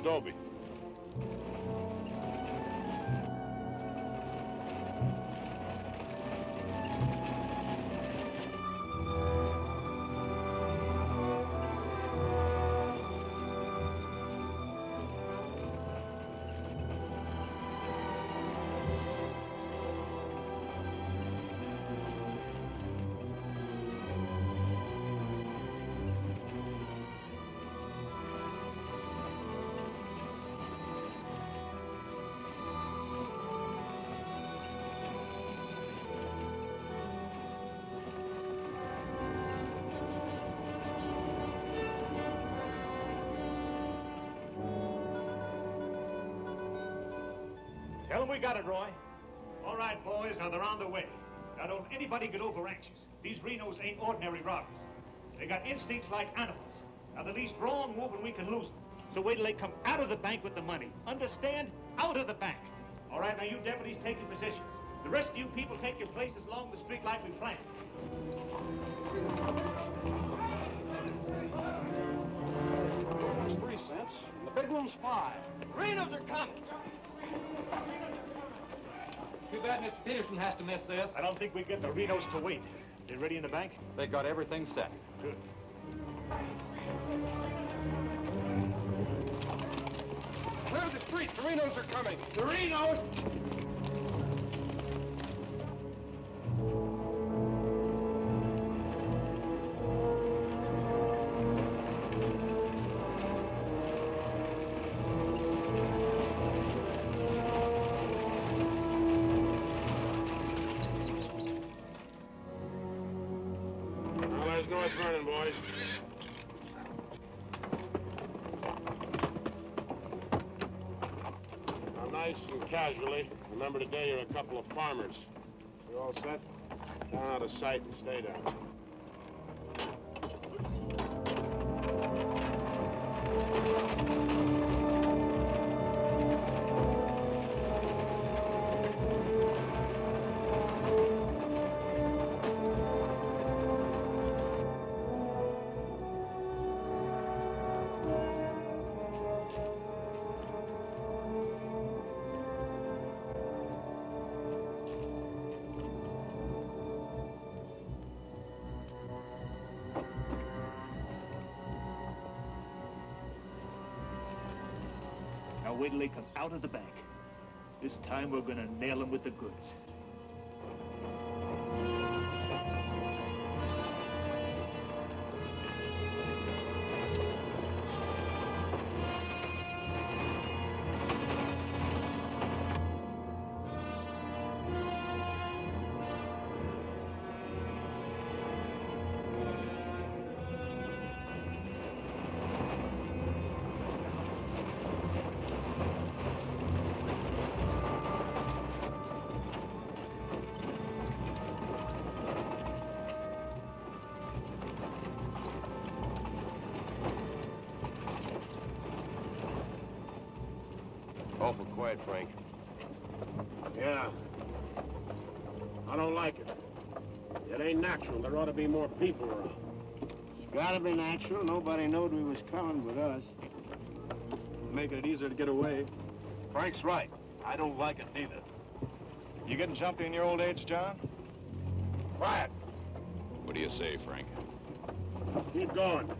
adobe. Tell them we got it, Roy. All right, boys, now they're on their way. Now, don't anybody get over anxious. These Renos ain't ordinary robbers. They got instincts like animals. Now, the least wrong move and we can lose them. So wait till they come out of the bank with the money. Understand? Out of the bank. All right, now you deputies take your positions. The rest of you people take your places along the street like we planned. It's 3 cents. The big one's 5. Renos are coming. Too bad Mr. Peterson has to miss this. I don't think we get the Renos to wait. They ready in the bank? They got everything set. Good. Clear the street. The Renos are coming. The Renos! North Vernon, boys. Now, nice and casually, remember today you're a couple of farmers. You all set? Down out of sight and stay down. Now wait till they come out of the bank. This time we're gonna nail them with the goods. Awful quiet, Frank. Yeah. I don't like it. It ain't natural. There ought to be more people around. It's gotta be natural. Nobody knowed we was coming but us. Making it easier to get away. Frank's right. I don't like it neither. You getting jumpy in your old age, John? Quiet. What do you say, Frank? Keep going.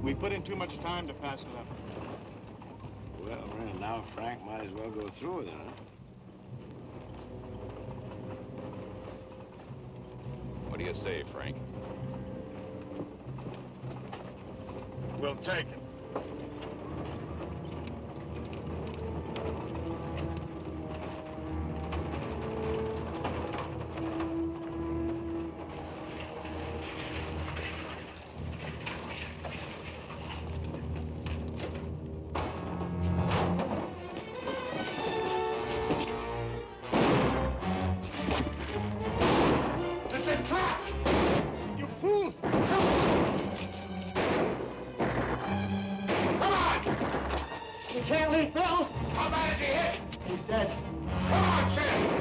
We put in too much time to pass it up. Well, now Frank might as well go through with it, huh? What do you say, Frank? We'll take it. You can't leave Bill. How bad is he hit? He's dead. Come on, Sid!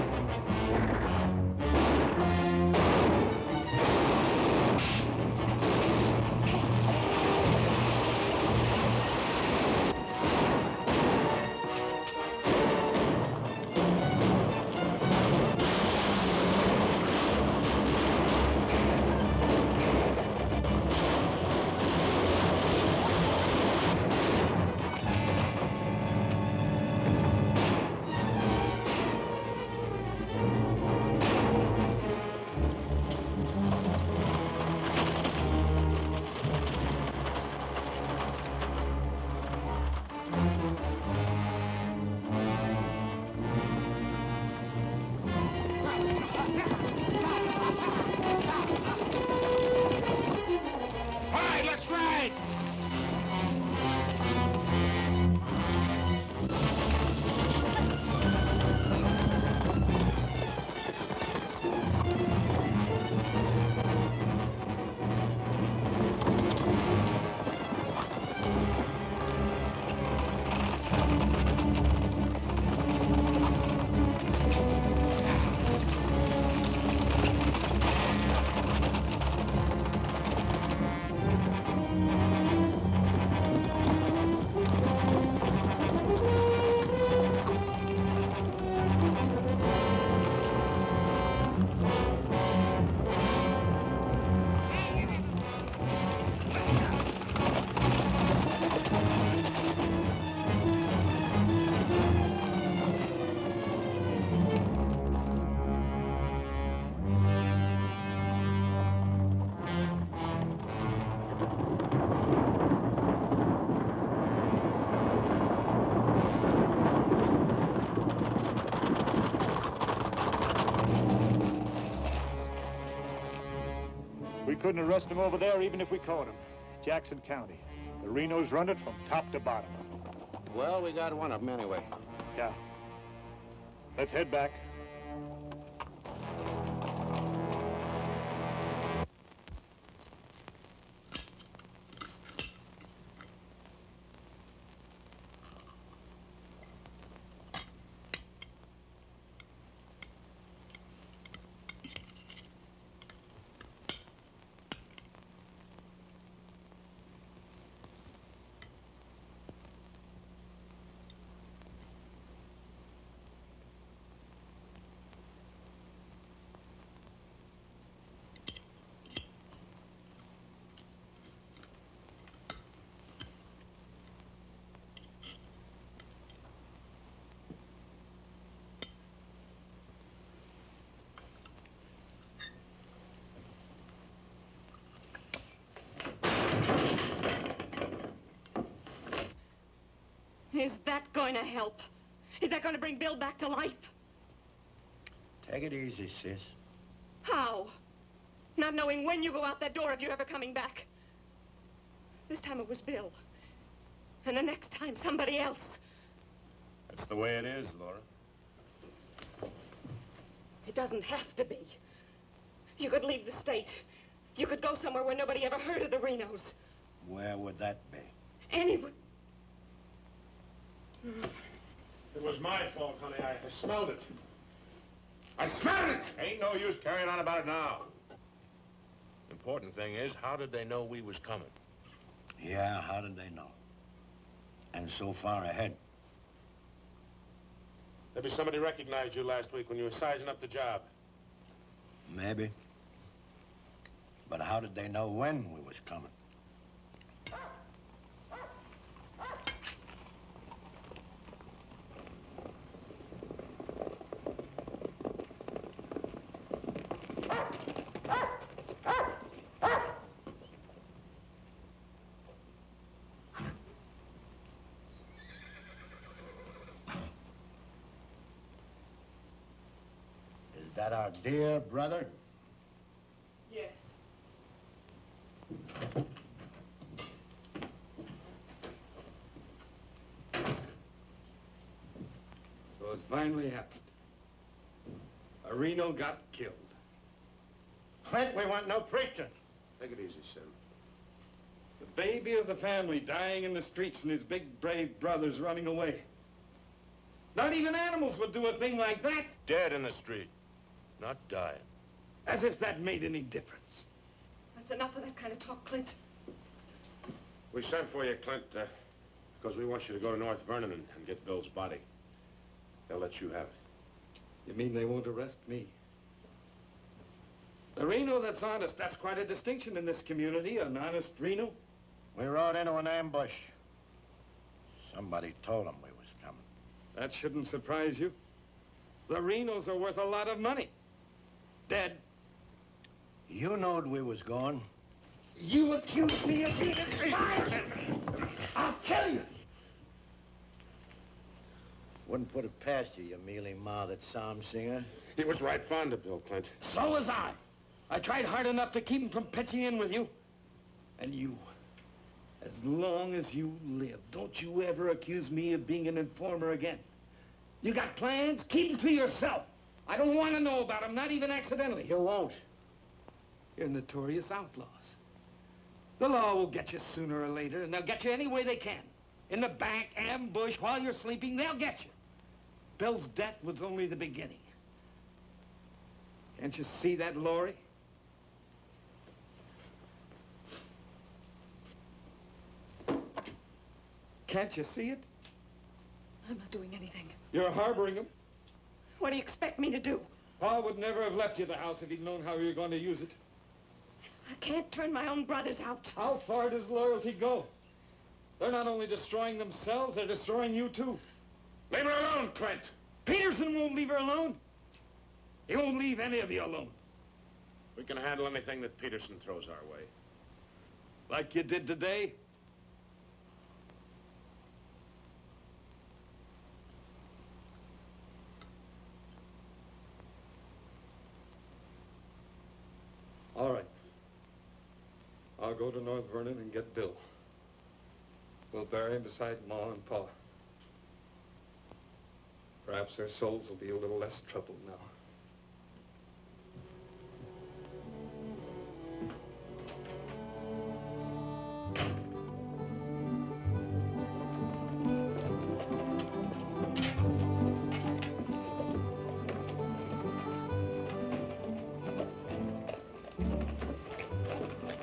We couldn't arrest him over there even if we caught him. Jackson County. The Renos run it from top to bottom. Well, we got one of them anyway. Yeah. Let's head back. Is that going to help? Is that going to bring Bill back to life? Take it easy, sis. How? Not knowing when you go out that door if you're ever coming back. This time it was Bill. And the next time, somebody else. That's the way it is, Laura. It doesn't have to be. You could leave the state. You could go somewhere where nobody ever heard of the Renos. Where would that be? Anywhere. It was my fault, honey. I smelled it. I smelled it! Ain't no use carrying on about it now. Important thing is, how did they know we was coming? Yeah, how did they know? And so far ahead. Maybe somebody recognized you last week when you were sizing up the job. Maybe. But how did they know when we was coming? Is that our dear brother? Yes. So it finally happened. A Reno got killed. Clint, we want no preaching. Take it easy, Sim. The baby of the family dying in the streets and his big, brave brothers running away. Not even animals would do a thing like that. Dead in the street, not dying. As if that made any difference. That's enough of that kind of talk, Clint. We sent for you, Clint, because we want you to go to North Vernon and get Bill's body. They'll let you have it. You mean they won't arrest me? A Reno that's honest, that's quite a distinction in this community, an honest Reno. We rode into an ambush. Somebody told them we was coming. That shouldn't surprise you. The Renos are worth a lot of money. Dead. You knowed we was going. You accused me of being a traitor. I'll kill you. Wouldn't put it past you, you mealy-mouthed psalm singer. He was right fond of Bill, Clint. So was I. I tried hard enough to keep him from pitching in with you. And you, as long as you live, don't you ever accuse me of being an informer again. You got plans? Keep them to yourself. I don't want to know about them, not even accidentally. You won't. You're notorious outlaws. The law will get you sooner or later, and they'll get you any way they can. In the back, ambush, while you're sleeping, they'll get you. Bill's death was only the beginning. Can't you see that, Laurie? Can't you see it? I'm not doing anything. You're harboring him. What do you expect me to do? Pa would never have left you the house if he'd known how you were going to use it. I can't turn my own brothers out. How far does loyalty go? They're not only destroying themselves, they're destroying you, too. Leave her alone, Clint. Peterson won't leave her alone. He won't leave any of you alone. We can handle anything that Peterson throws our way. Like you did today. All right. I'll go to North Vernon and get Bill. We'll bury him beside Ma and Pa. Perhaps their souls will be a little less troubled now.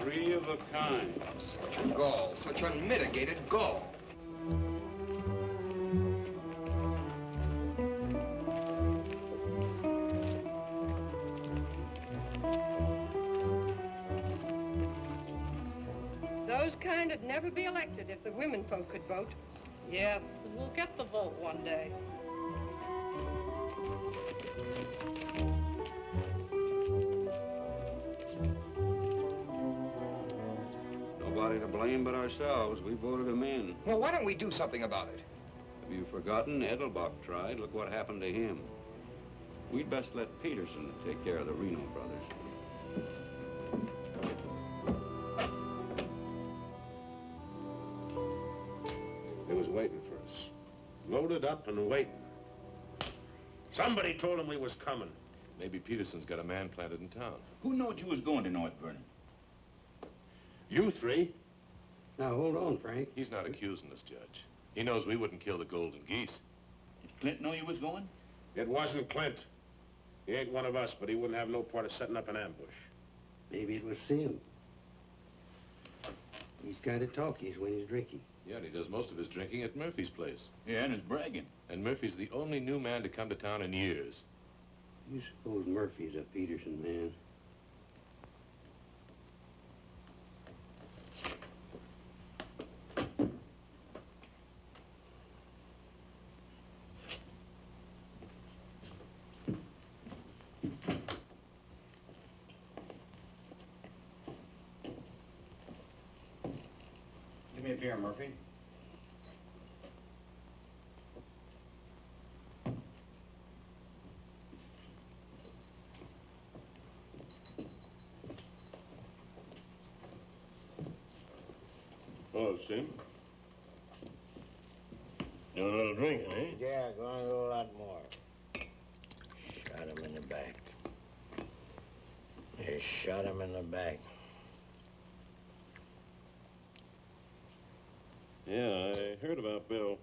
Three of a kind. Such gall, such unmitigated gall. Those kind would never be elected if the women folk could vote. Yes, we'll get the vote one day. Nobody to blame but ourselves. We voted him in. Well, why don't we do something about it? Have you forgotten? Edelbach tried. Look what happened to him. We'd best let Peterson take care of the Reno brothers. He was waiting for us. Loaded up and waiting. Somebody told him we was coming. Maybe Peterson's got a man planted in town. Who knowed you was going to North Vernon? You three? Now, hold on, Frank. He's not accusing us, Judge. He knows we wouldn't kill the golden geese. Did Clint know you was going? It wasn't Clint. He ain't one of us, but he wouldn't have no part of setting up an ambush. Maybe it was Sim. He's kind of talky when he's drinking. Yeah, and he does most of his drinking at Murphy's place. Yeah, and his bragging. And Murphy's the only new man to come to town in years. You suppose Murphy's a Peterson man? Give me a beer, Murphy. Oh, Sim. Doing a little drinking, eh? Yeah, going to do a lot more. Shot him in the back. They shot him in the back. Yeah, I heard about Bill.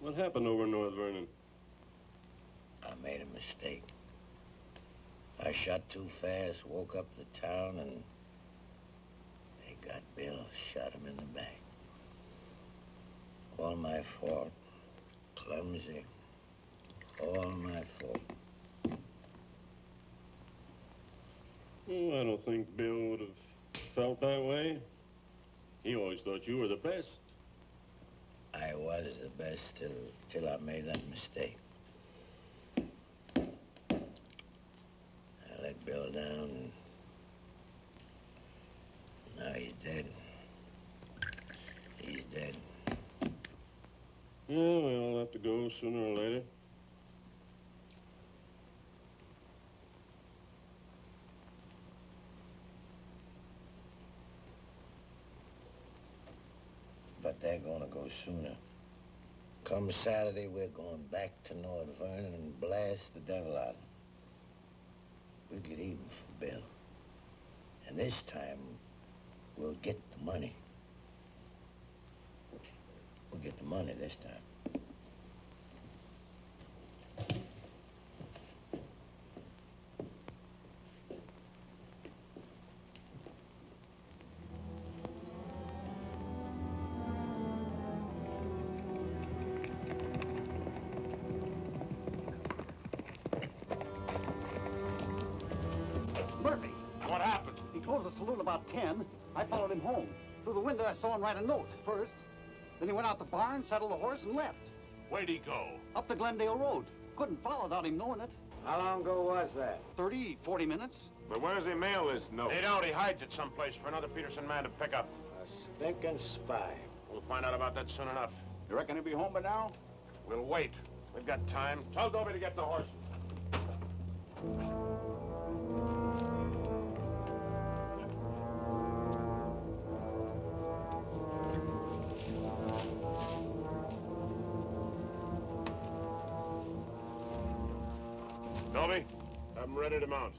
What happened over in North Vernon? I made a mistake. I shot too fast, woke up the town, and they got Bill, shot him in the back. All my fault. Clumsy. All my fault. Oh, I don't think Bill would have felt that way. He always thought you were the best. I was the best till I made that mistake. I let Bill down, and now he's dead. He's dead. Yeah, we all have to go sooner or later. But they're gonna go sooner. Come Saturday, we're going back to North Vernon and blast the devil out of them. We'll get even for Bill. And this time, we'll get the money. We'll get the money this time. Murphy. What happened? He closed the saloon about 10. I followed him home. Through the window, I saw him write a note first. Then he went out the barn, saddled a horse, and left. Where'd he go? Up the Glendale Road. Couldn't follow without him knowing it. How long ago was that? 30, 40 minutes. But where does he mail this note? He don't. He hides it someplace for another Peterson man to pick up. A stinking spy. We'll find out about that soon enough. You reckon he'll be home by now? We'll wait. We've got time. Tell Dobie to get the horse. Dobie, have him ready to mount.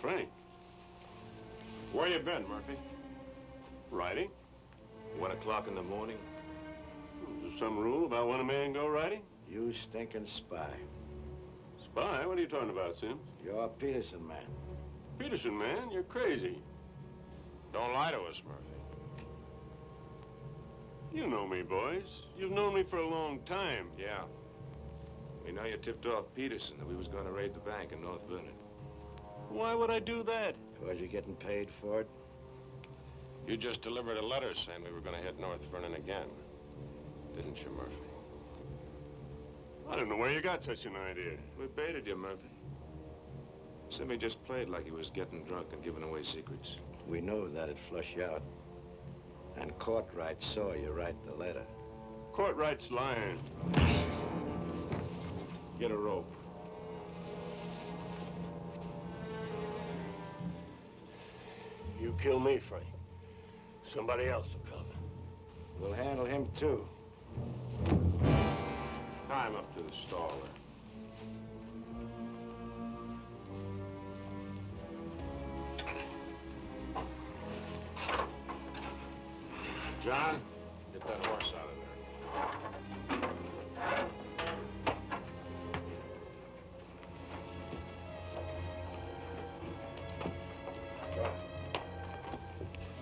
Frank. Where you been, Murphy? Riding? 1 o'clock in the morning? Is there some rule about when a man go riding? You stinking spy. Spy? What are you talking about, Sim? You're a Peterson man. Peterson, man? You're crazy. Don't lie to us, Murphy. You know me, boys. You've known me for a long time. Yeah. We know you tipped off Peterson that we was going to raid the bank in North Vernon. Why would I do that? Because you're getting paid for it? You just delivered a letter saying we were going to hit North Vernon again. Didn't you, Murphy? I don't know where you got such an idea. We baited you, Murphy. Simmy just played like he was getting drunk and giving away secrets. We know that'd flush you out. And Courtright saw you write the letter. Courtright's lying. Get a rope. You kill me, Frank. Somebody else will come. We'll handle him, too. Tie him up to the stall there. John, get that horse out of there.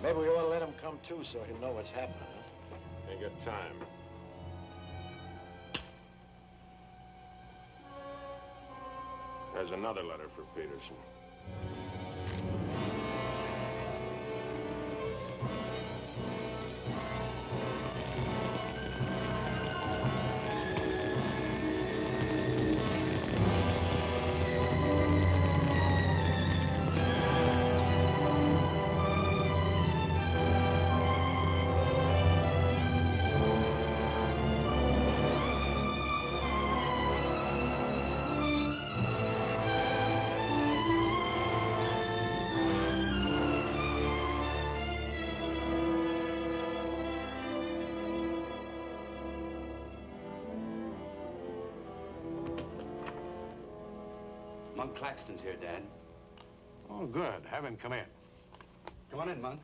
Maybe we ought to let him come, too, so he'll know what's happening, huh? Ain't got time. There's another letter for Peterson. Monk Claxton's here, Dad. Oh, good. Have him come in. Come on in, Monk.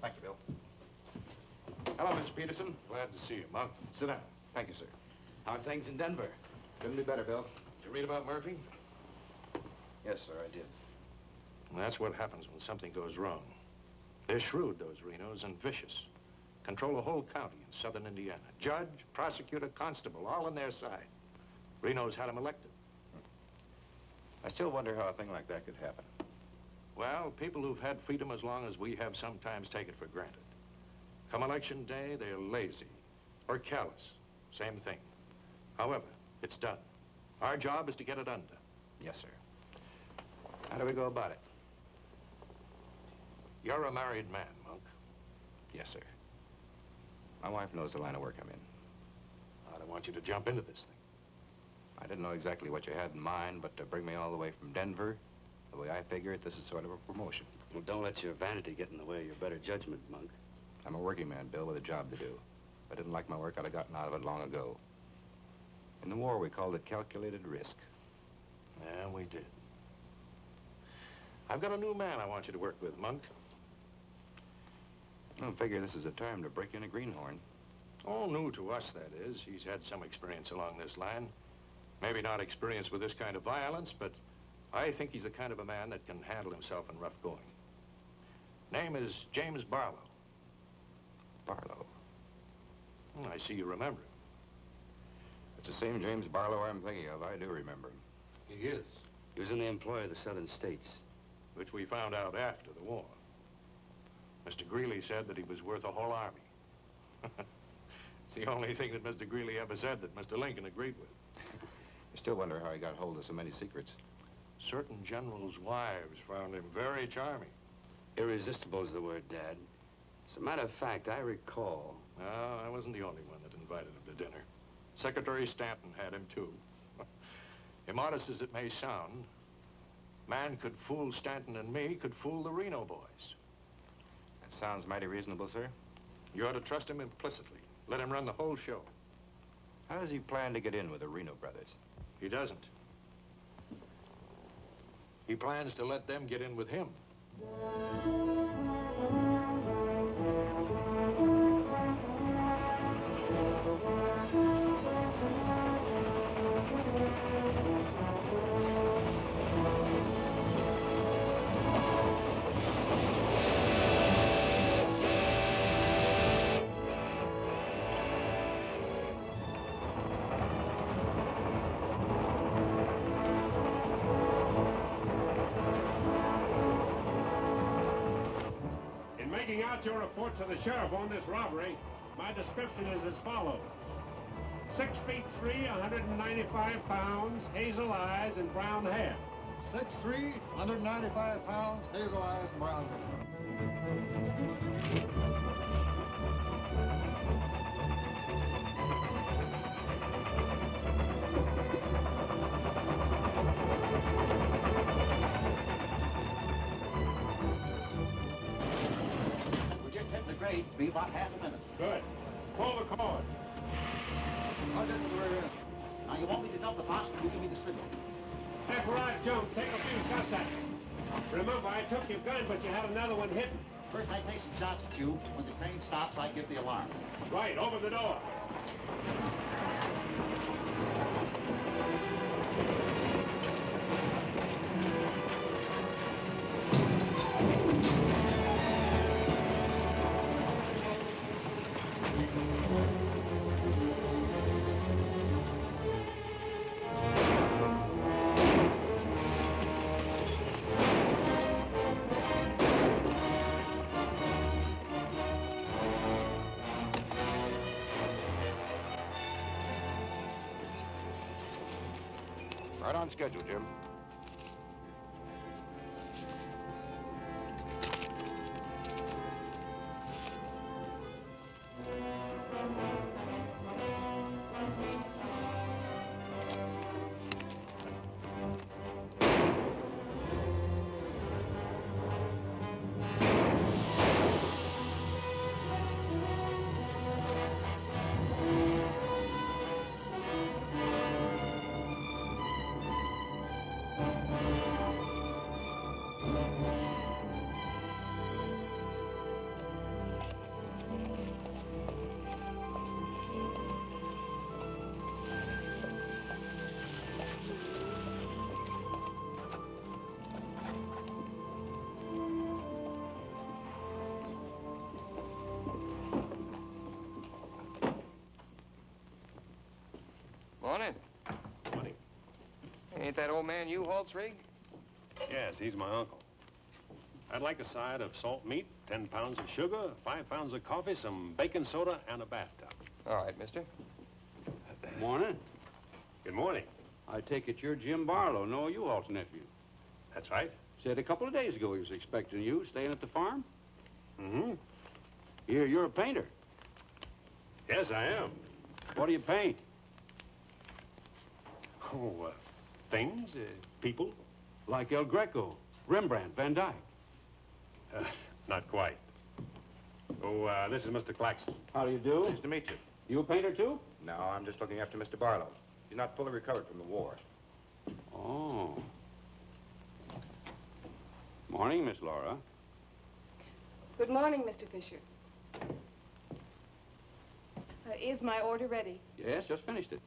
Thank you, Bill. Hello, Mr. Peterson. Glad to see you, Monk. Sit down. Thank you, sir. How are things in Denver? Couldn't be better, Bill. Did you read about Murphy? Yes, sir, I did. And that's what happens when something goes wrong. They're shrewd, those Renos, and vicious. Control a whole county in southern Indiana. Judge, prosecutor, constable, all on their side. Reno's had him elected. I still wonder how a thing like that could happen. Well, people who've had freedom as long as we have sometimes take it for granted. Come election day, they're lazy or callous. Same thing. However, it's done. Our job is to get it undone. Yes, sir. How do we go about it? You're a married man, Monk. Yes, sir. My wife knows the line of work I'm in. I don't want you to jump into this thing. I didn't know exactly what you had in mind, but to bring me all the way from Denver, the way I figure it, this is sort of a promotion. Well, don't let your vanity get in the way of your better judgment, Monk. I'm a working man, Bill, with a job to do. If I didn't like my work, I'd have gotten out of it long ago. In the war, we called it calculated risk. Yeah, we did. I've got a new man I want you to work with, Monk. I don't figure this is a time to break in a greenhorn. Oh, new to us, that is. He's had some experience along this line. Maybe not experience with this kind of violence, but I think he's the kind of a man that can handle himself in rough going. Name is James Barlow. Barlow? I see you remember him. It's the same James Barlow I'm thinking of. I do remember him. He is. He was in the employ of the southern states. Which we found out after the war. Mr. Greeley said that he was worth a whole army. It's the only thing that Mr. Greeley ever said that Mr. Lincoln agreed with. I still wonder how he got hold of so many secrets. Certain generals' wives found him very charming. Irresistible is the word, Dad. As a matter of fact, I recall... No, I wasn't the only one that invited him to dinner. Secretary Stanton had him, too. Immodest as it may sound, man could fool Stanton and me, could fool the Reno boys. That sounds mighty reasonable, sir. You ought to trust him implicitly. Let him run the whole show. How does he plan to get in with the Reno brothers? He doesn't. He plans to let them get in with him. Your report to the sheriff on this robbery, my description is as follows. 6 feet 3, 195 pounds, hazel eyes, and brown hair. 6'3", 195 pounds, hazel eyes, and brown hair. Be about half a minute. Good. Pull the cord. I'll get to the rear end. Now, you want me to dump the box, or you give me the signal? After I jump, take a few shots at me. Remember, I took your gun, but you had another one hidden. First, I take some shots at you. When the train stops, I give the alarm. Right, over the door. Right on schedule, Jim. Ain't that old man U-Haul's rig? Yes, he's my uncle. I'd like a side of salt meat, 10 pounds of sugar, 5 pounds of coffee, some baking soda, and a bathtub. All right, mister. Morning. Good morning. I take it you're Jim Barlow, Noah U-Haul's nephew. That's right. Said a couple of days ago he was expecting you, staying at the farm. Mm-hmm. You're a painter. Yes, I am. What do you paint? Oh, things, people. Like El Greco, Rembrandt, Van Dyke. Not quite. Oh, this is Mr. Claxton. How do you do? Nice to meet you. You a painter, too? No, I'm just looking after Mr. Barlow. He's not fully recovered from the war. Oh. Morning, Miss Laura. Good morning, Mr. Fisher. Is my order ready? Yes, just finished it.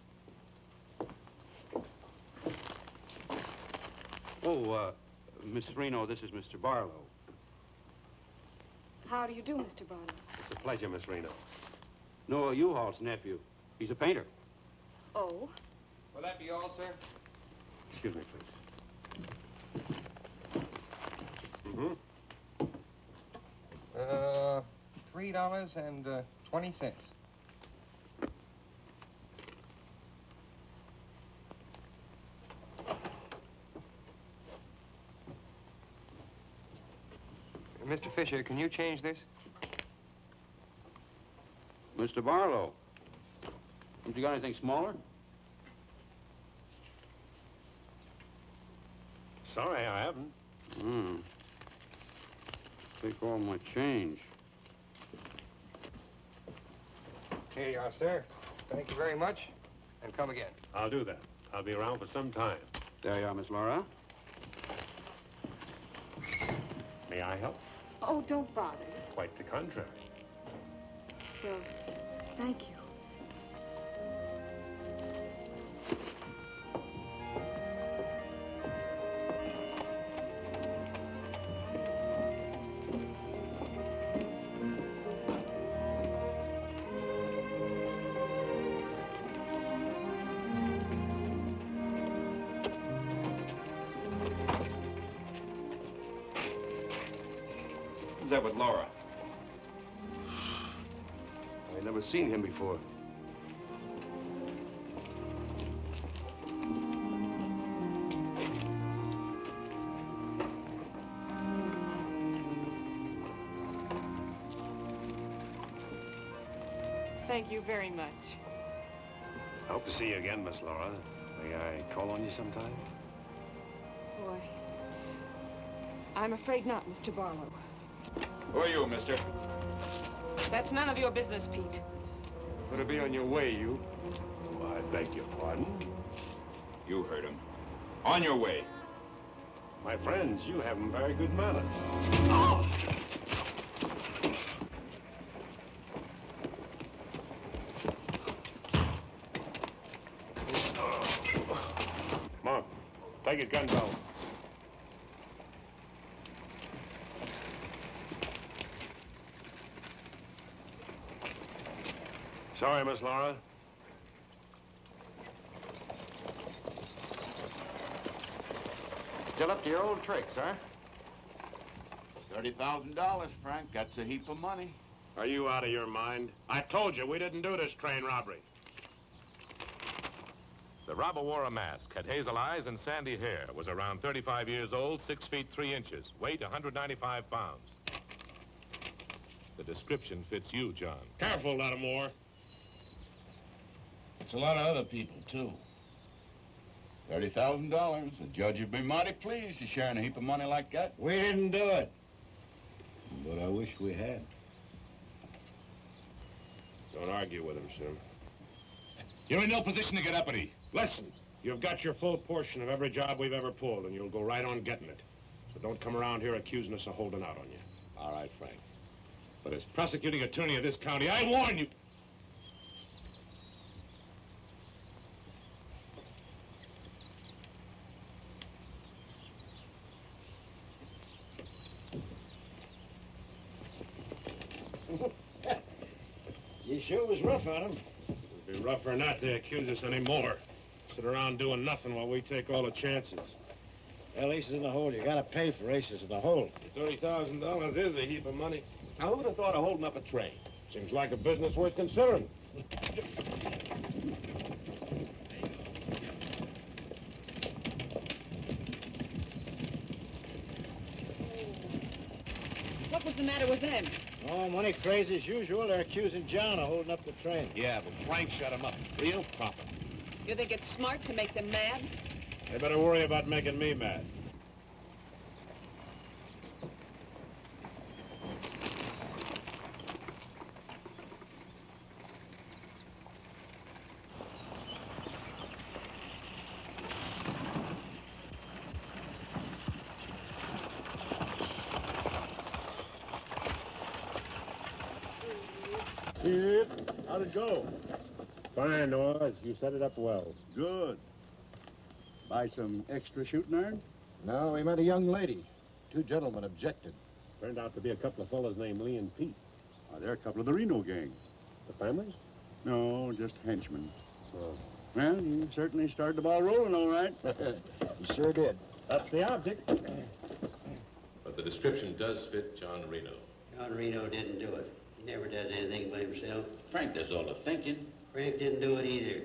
Oh, Miss Reno, this is Mr. Barlow. How do you do, Mr. Barlow? It's a pleasure, Miss Reno. Noah U-Haul's nephew. He's a painter. Oh? Will that be all, sir? Excuse me, please. Mm-hmm. $3.20. Mr. Fisher, can you change this? Mr. Barlow. Haven't you got anything smaller? Sorry, I haven't. Take all my change. Here you are, sir. Thank you very much. And come again. I'll do that. I'll be around for some time. There you are, Miss Laura. May I help? Oh, don't bother. Quite the contrary. Well, thank you. Who's that with Laura? I've never seen him before. Thank you very much. I hope to see you again, Miss Laura. May I call on you sometime? Boy, I'm afraid not, Mr. Barlow. Who are you, mister? That's none of your business, Pete. Better be on your way, you. Oh, I beg your pardon. You heard him. On your way. My friends, you have very good manners. Oh! Come on. Take his gun belt. Sorry, Miss Laura. Still up to your old tricks, huh? $30,000, Frank. That's a heap of money. Are you out of your mind? I told you we didn't do this train robbery. The robber wore a mask, had hazel eyes and sandy hair, was around 35 years old, 6 feet 3 inches, weight 195 pounds. The description fits you, John. Careful, Lattimore. It's a lot of other people, too. $30,000. The judge would be mighty pleased to sharing a heap of money like that. We didn't do it. But I wish we had. Don't argue with him, Sim. You're in no position to get uppity. Listen, you've got your full portion of every job we've ever pulled, and you'll go right on getting it. So don't come around here accusing us of holding out on you. All right, Frank. But as prosecuting attorney of this county, I warn you. You sure was rough on him. It'd be rougher not to accuse us anymore. Sit around doing nothing while we take all the chances. Well, aces in the hole. You gotta pay for aces in the hole. $30,000 is a heap of money. Now, who'd have thought of holding up a train? Seems like a business worth considering. What was the matter with them? Oh, money crazy as usual. They're accusing John of holding up the train. Yeah, but Frank shut him up. Real proper. You think it's smart to make them mad? They better worry about making me mad. How'd it go? Fine, Oz. You set it up well. Good. Buy some extra shooting iron? No, we met a young lady. Two gentlemen objected. Turned out to be a couple of fellas named Lee and Pete. They're a couple of the Reno gang. The families? No, just henchmen. Oh. Well, you certainly started the ball rolling, all right. You sure did. That's the object. But the description does fit John Reno. John Reno didn't do it. He never does anything by himself. Frank does all the thinking. Frank didn't do it either.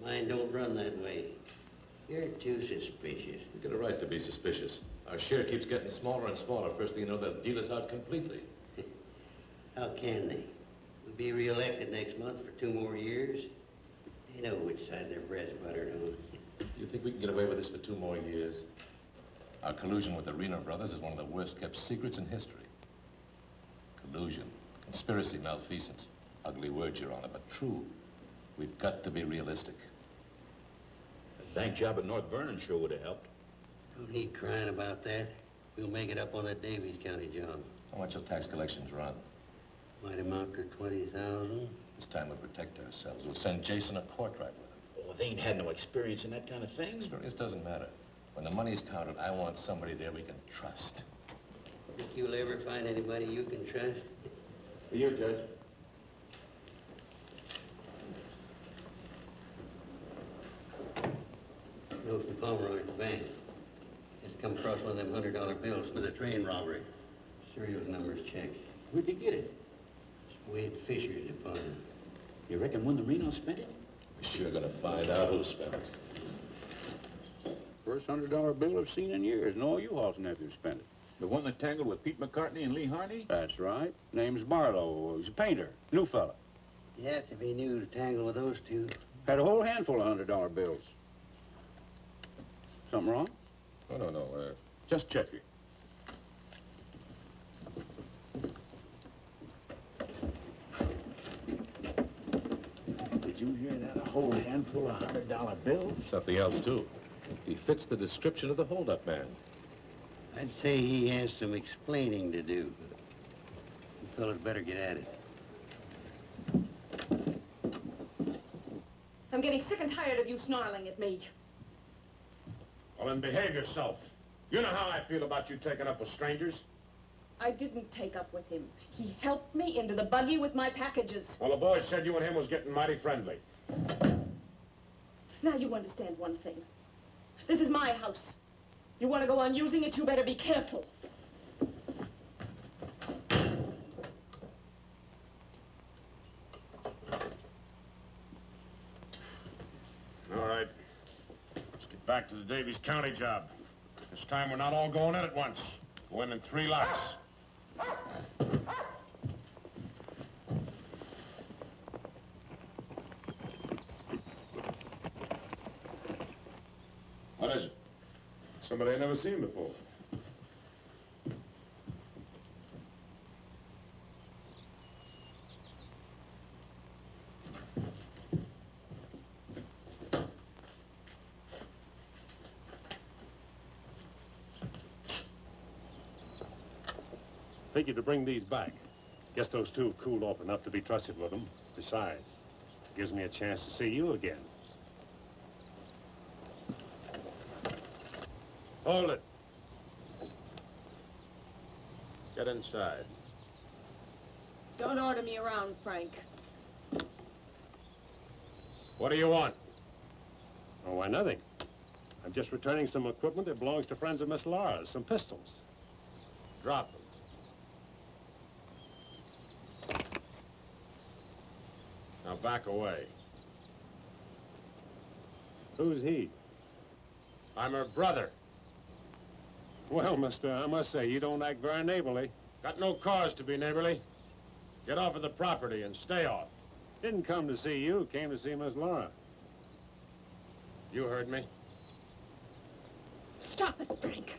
Mine don't run that way. You're too suspicious. You get a right to be suspicious. Our share keeps getting smaller and smaller. First thing you know, they'll deal us out completely. How can they? We'll be re-elected next month for 2 more years. They know which side their bread's buttered on. You think we can get away with this for 2 more years? Our collusion with the Reno brothers is one of the worst kept secrets in history. Collusion, conspiracy, malfeasance. Ugly words, Your Honor, but true. We've got to be realistic. The bank job at North Vernon sure would have helped. Don't need crying about that. We'll make it up on that Davies County job. How much will tax collections run? Might amount to 20,000. This time we'll protect ourselves. We'll send Jason a Courtright with him. Oh, they ain't had no experience in that kind of thing. Experience doesn't matter. When the money's counted, I want somebody there we can trust. Think you'll ever find anybody you can trust? You, Judge. Note from Pomeroy at the bank. Just come across one of them $100 bills for the train robbery. Serial numbers checked. Where'd you get it? Wade Fisher's deposit. You reckon when the Reno spent it? We're sure gonna find out who spent it. First $100 bill I've seen in years. No, you Hall's nephew spent it. The one that tangled with Pete McCartney and Lee Harney? That's right. Name's Barlow. He's a painter. New fella. You have to be new to tangle with those two. Had a whole handful of $100 bills. Something wrong? Oh, no. Just check it. Did you hear that? A whole handful of $100 bills? Something else, too. He fits the description of the holdup man. I'd say he has some explaining to do. You fellas better get at it. I'm getting sick and tired of you snarling at me. Well, then behave yourself. You know how I feel about you taking up with strangers. I didn't take up with him. He helped me into the buggy with my packages. Well, the boys said you and him was getting mighty friendly. Now you understand one thing. This is my house. You want to go on using it, you better be careful. All right. Let's get back to the Davies County job. This time we're not all going in at once. Go in 3 lots. What is it? Somebody I've never seen before. Figured to bring these back. Guess those two cooled off enough to be trusted with them. Besides, it gives me a chance to see you again. Hold it. Get inside. Don't order me around, Frank. What do you want? Oh, why, nothing. I'm just returning some equipment that belongs to friends of Miss Laura's, some pistols. Drop them. Now back away. Who's he? I'm her brother. Well, mister, I must say, you don't act very neighborly. Got no cause to be neighborly. Get off of the property and stay off. Didn't come to see you, came to see Miss Laura. You heard me. Stop it, Frank.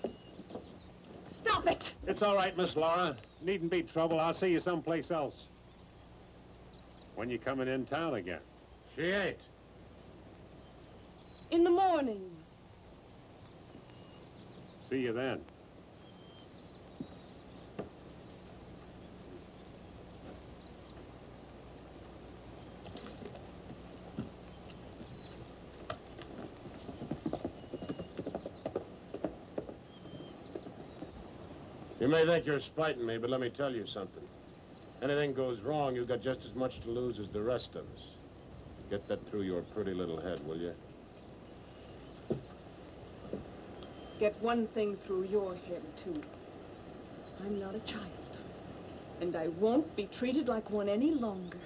Stop it! It's all right, Miss Laura. Needn't be trouble. I'll see you someplace else. When you coming in town again? She ain't. In the morning. See you then. You may think you're spiting me, but let me tell you something. Anything goes wrong, you've got just as much to lose as the rest of us. Get that through your pretty little head, will you? Get one thing through your head, too. I'm not a child. And I won't be treated like one any longer.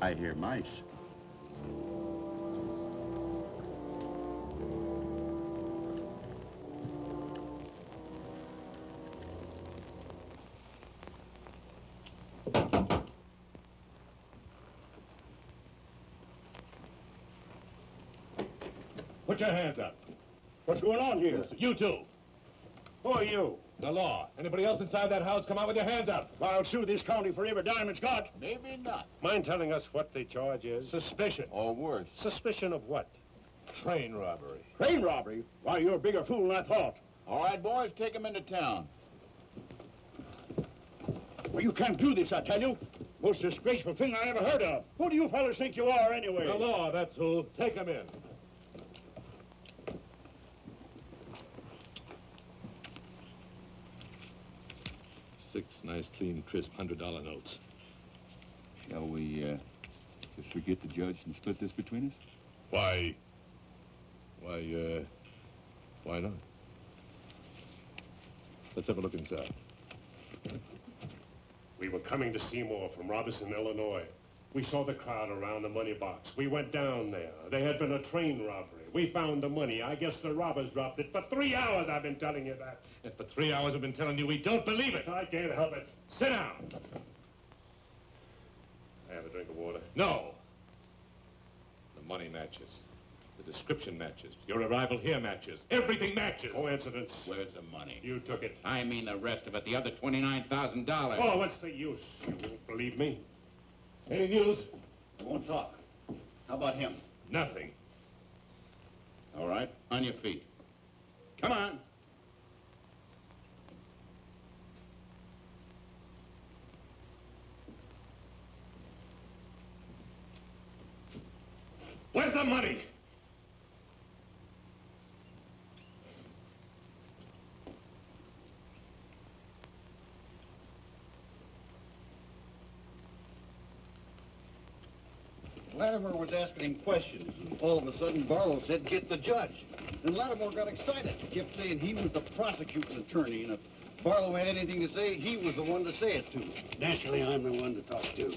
I hear mice. Put your hands up. What's going on here? You two. Who are you? The law. Anybody else inside that house, come out with your hands up. I'll sue this county for every dime it's got. Maybe not. Mind telling us what the charge is? Suspicion. Or worse. Suspicion of what? Train robbery. Train robbery? Why, you're a bigger fool than I thought. All right, boys, take him into town. Well, you can't do this, I tell you. Most disgraceful thing I ever heard of. Who do you fellas think you are, anyway? The law, that's who. Take him in. Six nice, clean, crisp $100 notes. Shall we, just forget the judge and split this between us? Why not? Let's have a look inside. We were coming to Seymour from Robertson, Illinois. We saw the crowd around the money box. We went down there. There had been a train robbery. We found the money. I guess the robbers dropped it. For 3 hours I've been telling you that. If for 3 hours I've been telling you we don't believe it. I can't help it. Sit down. I have a drink of water. No. The money matches. The description matches. Your arrival here matches. Everything matches. Coincidence. Where's the money? You took it. I mean the rest of it, the other $29,000. Oh, what's the use? You won't believe me. Any news? I won't talk. How about him? Nothing. All right, on your feet. Come on. Where's the money? Latimer was asking him questions, and all of a sudden Barlow said, "Get the judge." And Latimer got excited. He kept saying he was the prosecuting attorney, and if Barlow had anything to say, he was the one to say it to. Naturally, I'm the one to talk to.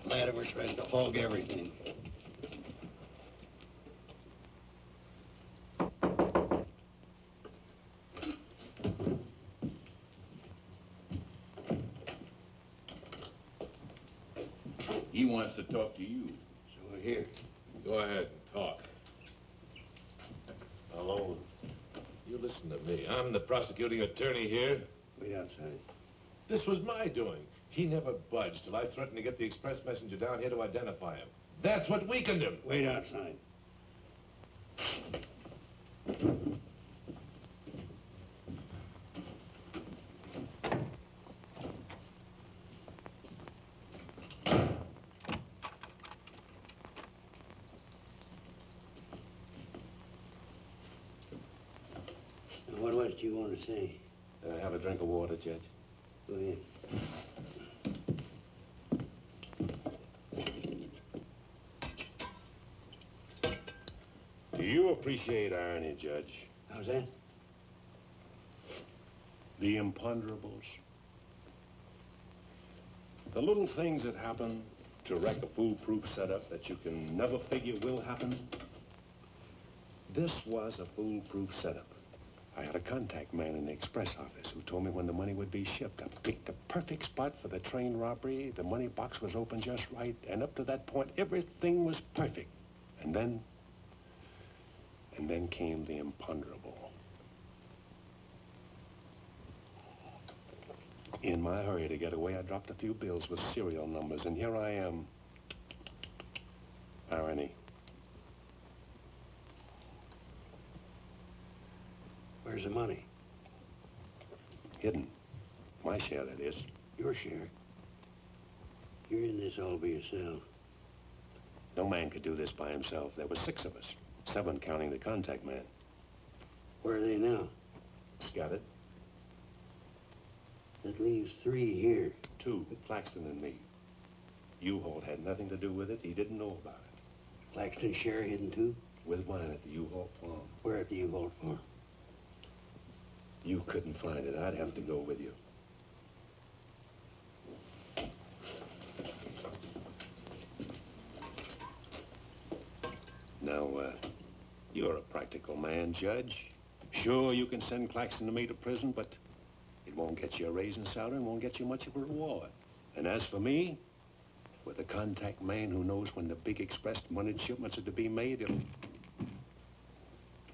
Latimer tries to hog everything. He wants to talk to you. So we're here. Go ahead and talk. Alone. You listen to me. I'm the prosecuting attorney here. Wait outside. This was my doing. He never budged till I threatened to get the express messenger down here to identify him. That's what weakened him. Wait outside. What was it you want to say? Have a drink of water, Judge. Go ahead. Do you appreciate irony, Judge? How's that? The imponderables. The little things that happen to wreck a foolproof setup that you can never figure will happen. This was a foolproof setup. I had a contact man in the express office who told me when the money would be shipped. I picked the perfect spot for the train robbery. The money box was open just right, and up to that point, everything was perfect. And then came the imponderable. In my hurry to get away, I dropped a few bills with serial numbers, and here I am. Irony. Where's the money? Hidden. My share, that is. Your share? You're in this all by yourself. No man could do this by himself. There were 6 of us. 7 counting the contact man. Where are they now? Scattered. That leaves 3 here. 2, Claxton and me. U-Haul had nothing to do with it. He didn't know about it. Claxton's share hidden too? With mine at the U-Haul farm. Where at the U-Haul farm? You couldn't find it. I'd have to go with you. Now, you're a practical man, Judge. Sure, you can send Claxton and me to prison, but it won't get you a raise in salary and won't get you much of a reward. And as for me, with a contact man who knows when the big express money shipments are to be made,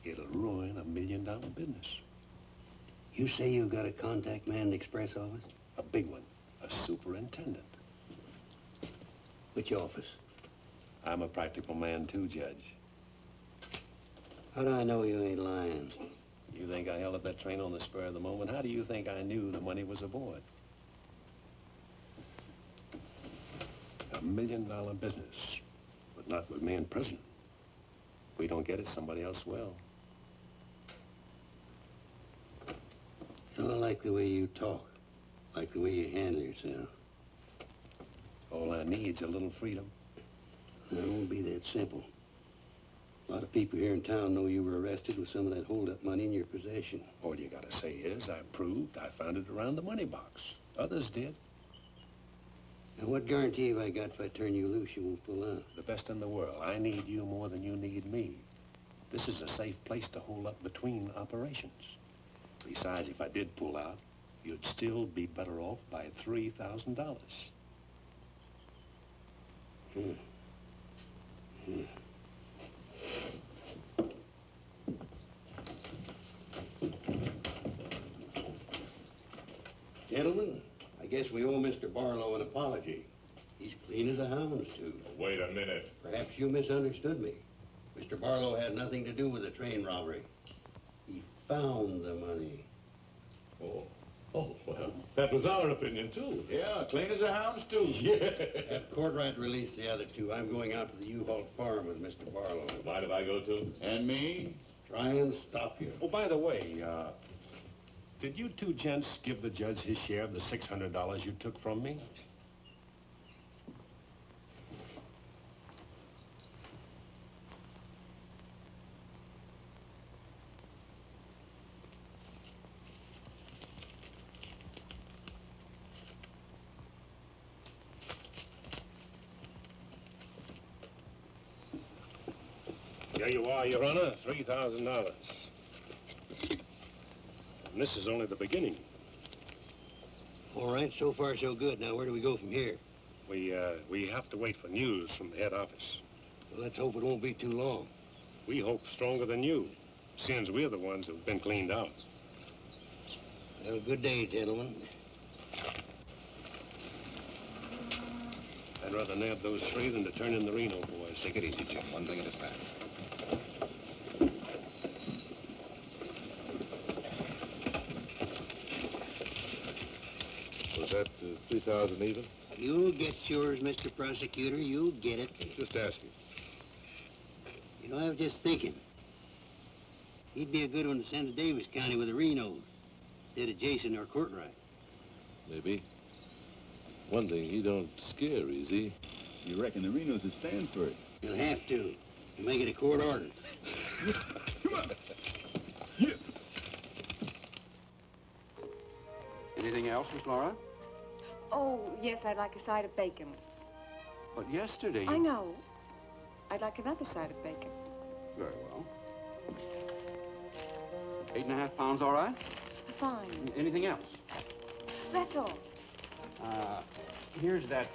it'll ruin $1 million business. You say you got a contact man in the express office? A big one. A superintendent. Which office? I'm a practical man too, Judge. How do I know you ain't lying? You think I held up that train on the spur of the moment? How do you think I knew the money was aboard? $1 million business, but not with me in prison. If we don't get it, somebody else will. So I like the way you talk, like the way you handle yourself. All I need's a little freedom. It won't be that simple. A lot of people here in town know you were arrested with some of that hold-up money in your possession. All you gotta say is I proved I found it around the money box. Others did. And what guarantee have I got if I turn you loose you won't pull out? The best in the world. I need you more than you need me. This is a safe place to hold up between operations. Besides, if I did pull out, you'd still be better off by $3,000. Gentlemen, I guess we owe Mr. Barlow an apology. He's clean as a hound's tooth. Wait a minute. Perhaps you misunderstood me. Mr. Barlow had nothing to do with the train robbery. He found the money. Oh, well, that was our opinion, too. Yeah, clean as a hound's tooth. Yeah. Have Courtright release the other 2. I'm going out to the U-Haul farm with Mr. Barlow. Mind if I go, too? And me? Try and stop you. Oh, by the way, did you 2 gents give the judge his share of the $600 you took from me? There you are, Your Honor, $3,000. And this is only the beginning. All right, so far so good. Now, where do we go from here? We have to wait for news from the head office. Well, let's hope it won't be too long. We hope stronger than you, since we're the ones who've been cleaned out. Have a good day, gentlemen. I'd rather nab those three than to turn in the Reno boys. Take it easy, Jim. One thing at a time. Was that 3,000 even? You'll get yours, Mr. Prosecutor. You'll get it. Just asking. You know, I was just thinking. He'd be a good one to send to Davies County with the Renos instead of Jason or Courtright. Maybe. One thing, he don't scare easy. You reckon the Renos will stand for it? He'll have to. He'll make it a court order. Come on. Anything else, Miss Laura? Oh, yes, I'd like a side of bacon. But yesterday you... I know. I'd like another side of bacon. Very well. 8.5 pounds, all right? Fine. Anything else? That's all. Here's that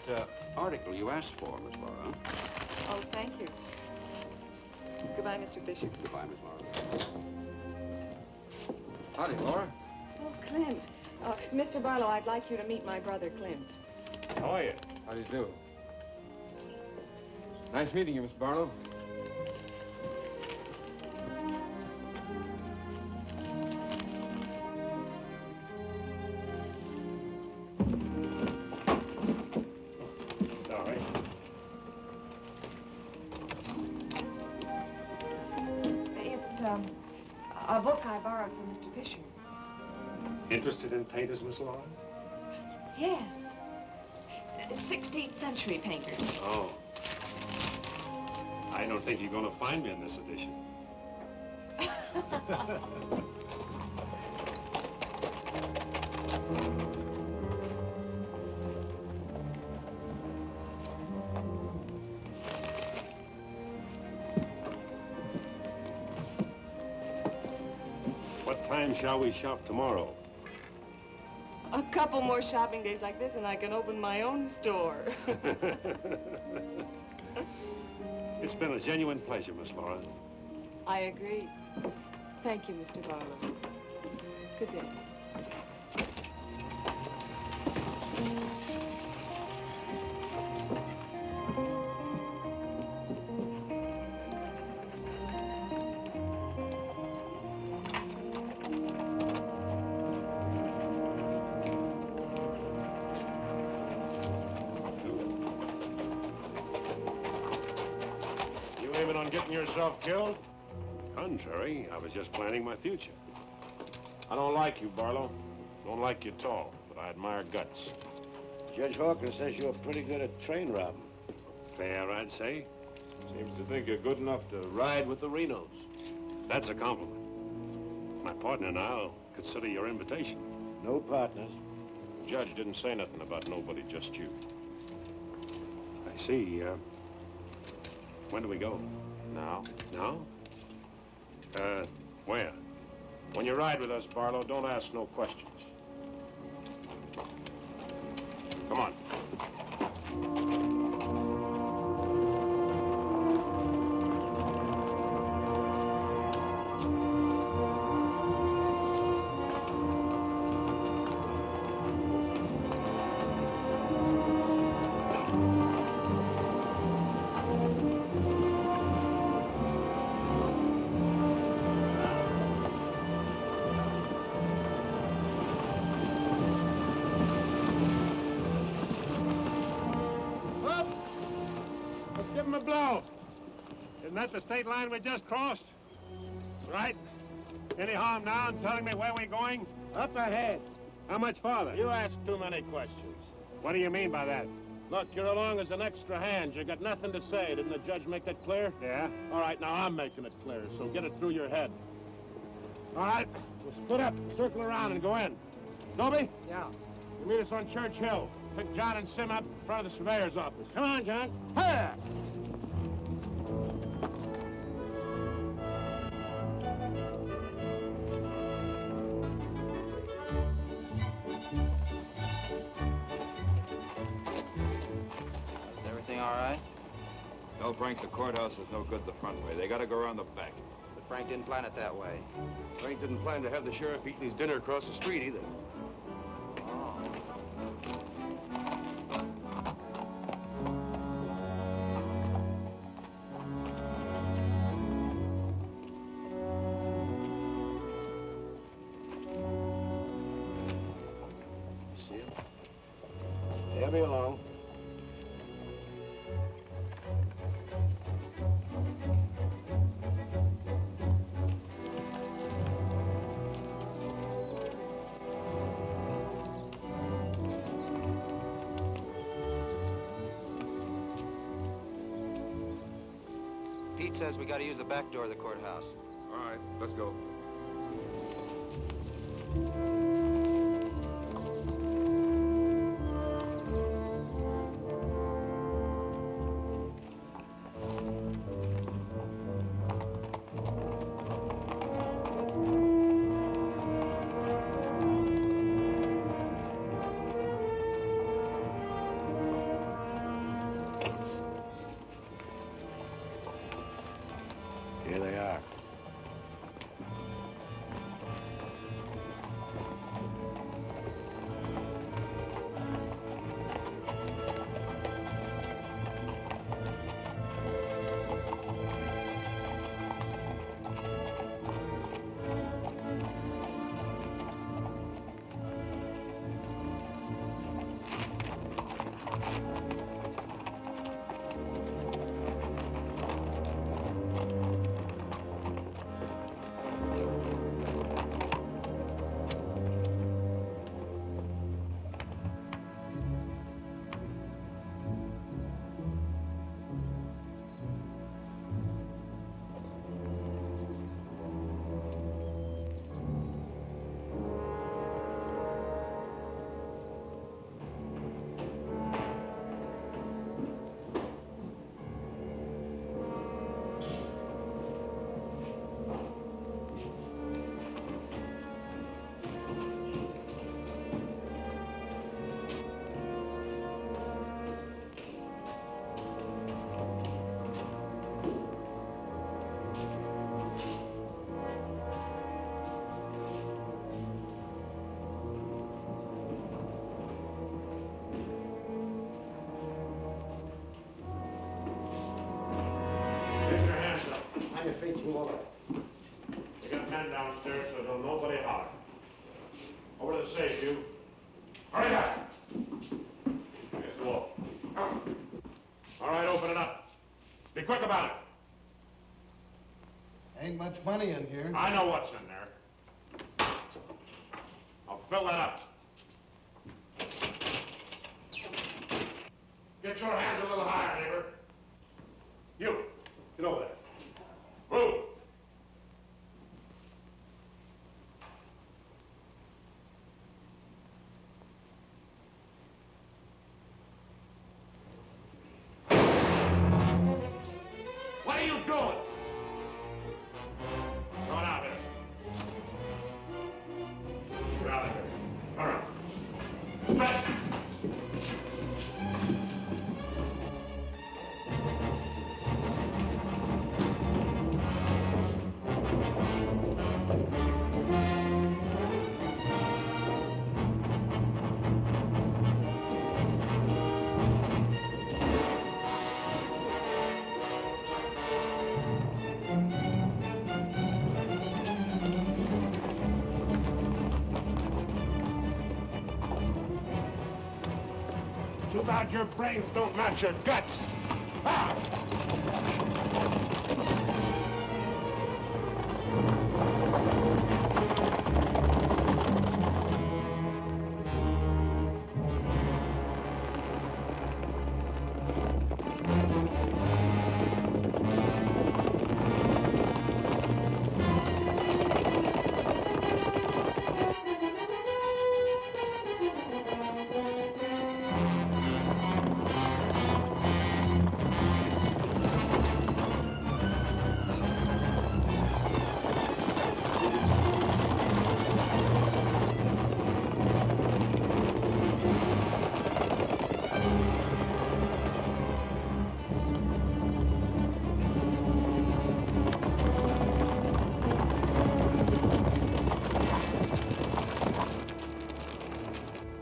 article you asked for, Miss Laura. Oh, thank you. Goodbye, Mr. Fisher. Goodbye, Miss Laura. Howdy, Laura. Oh, Clint. Mr. Barlow, I'd like you to meet my brother, Clint. How are you? How do you do? Nice meeting you, Miss Barlow. All right. It's a book I borrowed from Mr. Fisher. Interested in painters, Miss Laura? Yes. 16th century painters. Oh. I don't think you're going to find me in this edition. What time shall we shop tomorrow? A couple more shopping days like this and I can open my own store. It's been a genuine pleasure, Miss Laura. I agree. Thank you, Mr. Barlow. Good day. Aiming on getting yourself killed? Contrary, I was just planning my future. I don't like you, Barlow. Don't like you at all, but I admire guts. Judge Hawkins says you're pretty good at train robbing. Fair, I'd say. Seems to think you're good enough to ride with the Renos. That's a compliment. My partner and I'll consider your invitation. No partners. The judge didn't say nothing about nobody, just you. I see. When do we go? Now? Now? Where? When you ride with us, Barlow, don't ask no questions. Come on. Blow. Isn't that the state line we just crossed? Right? Any harm now in telling me where we're going? Up ahead. How much farther? You ask too many questions. What do you mean by that? Look, you're along as an extra hand. You got nothing to say. Didn't the judge make that clear? Yeah. All right, now I'm making it clear, so get it through your head. All right, we'll split up, circle around, and go in. Dobie? Yeah. You meet us on Church Hill. Pick John and Sim up in front of the surveyor's office. Come on, John. Hey! all right? Tell Frank the courthouse is no good the front way. They gotta go around the back. But Frank didn't plan it that way. Frank didn't plan to have the sheriff eating his dinner across the street either. See him? They'll be along. Pete says we gotta use the back door of the courthouse. All right, let's go. Here they are. I'm afraid you won't. You got men downstairs, so don't nobody holler. Over to the safe, you. Hurry up! Against the wall. All right, open it up. Be quick about it. Ain't much money in here. I know what's in there. I'll fill that up. Get your hands a little higher, neighbor. You, get over there. Move! What are you doing? Come on out here. Get out of here. All right. Stretch! Too bad your brains don't match your guts. Ah!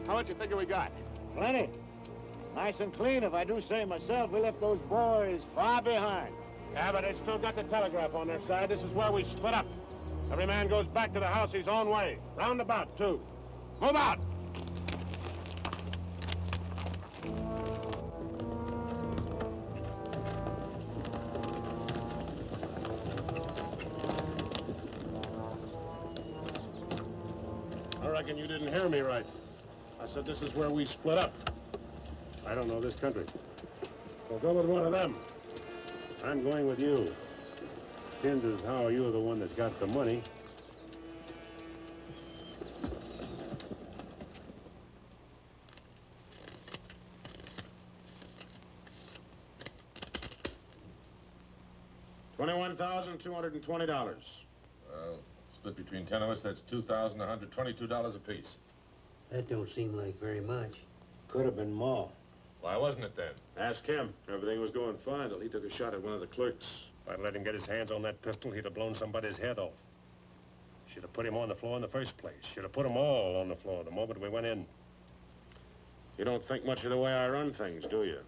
How much you figure we got? Plenty. Nice and clean, if I do say myself. We left those boys far behind. Yeah, but they still got the telegraph on their side. This is where we split up. Every man goes back to the house his own way. Roundabout, too. Move out! I reckon you didn't hear me right. I said this is where we split up. I don't know this country. So go with one of them. I'm going with you. Since is how you're the one that's got the money. $21,220. Well, split between 10 of us, that's $2,122 apiece. That don't seem like very much. Could have been more. Why wasn't it then? Ask him. Everything was going fine till he took a shot at one of the clerks. If I'd let him get his hands on that pistol, he'd have blown somebody's head off. Should have put him on the floor in the first place. Should have put them all on the floor the moment we went in. You don't think much of the way I run things, do you?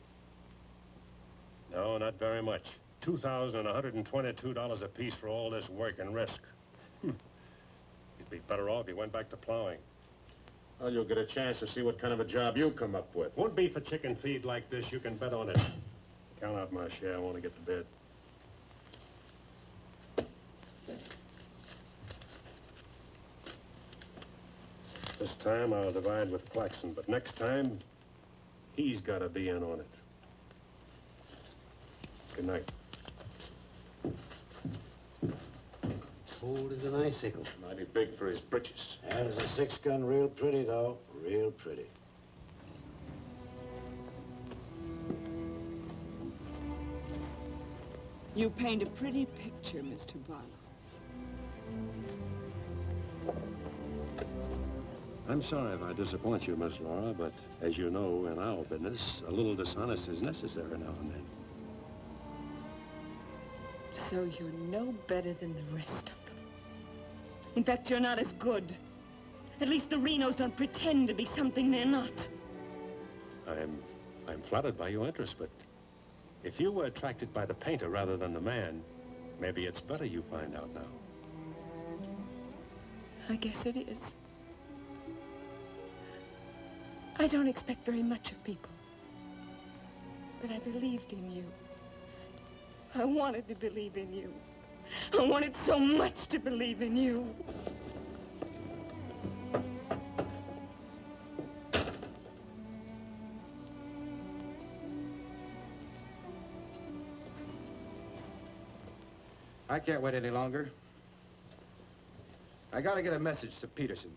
No, not very much. $2,122 apiece for all this work and risk. You'd be better off if you went back to plowing. Well, you'll get a chance to see what kind of a job you come up with. Won't be for chicken feed like this, you can bet on it. Count out my share, I want to get to bed. This time I'll divide with Claxon, but next time, he's got to be in on it. Good night. Cold as an icicle. Mighty big for his britches. That is a 6-gun, real pretty, though. Real pretty. You paint a pretty picture, Mr. Barlow. I'm sorry if I disappoint you, Miss Laura, but as you know, in our business, a little dishonesty is necessary now and then. So you're no better than the rest of them. In fact, you're not as good. At least the Renos don't pretend to be something they're not. I'm flattered by your interest, but if you were attracted by the painter rather than the man, maybe it's better you find out now. I guess it is. I don't expect very much of people. But I believed in you. I wanted to believe in you. I wanted so much to believe in you. I can't wait any longer. I gotta get a message to Peterson.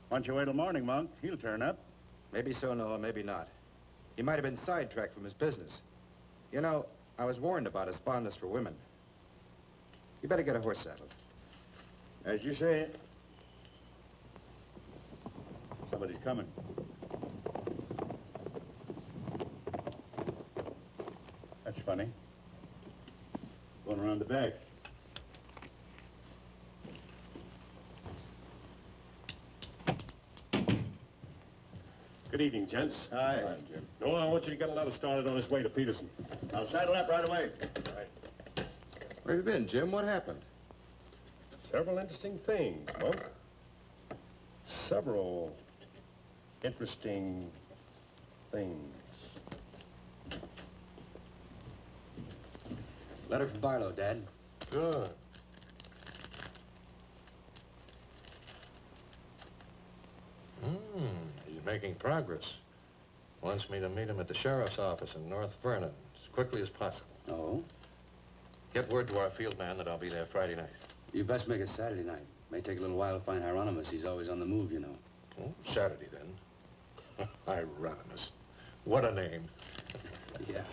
Why don't you wait till morning, Monk? He'll turn up. Maybe so, Noah, maybe not. He might have been sidetracked from his business. You know, I was warned about his fondness for women. You better get a horse saddled. As you say. Somebody's coming. That's funny. Going around the back. Good evening, gents. Hi. All right, Jim. No, I want you to get a letter started on his way to Peterson. I'll saddle up right away. All right. Where have you been, Jim? What happened? Several interesting things, Monk. Several interesting things. Letter from Barlow, Dad. Good. He's making progress. Wants me to meet him at the sheriff's office in North Vernon as quickly as possible. Oh? Get word to our field man that I'll be there Friday night. You best make it Saturday night. May take a little while to find Hieronymus. He's always on the move, you know. Oh, Saturday, then. Hieronymus. What a name. Yeah.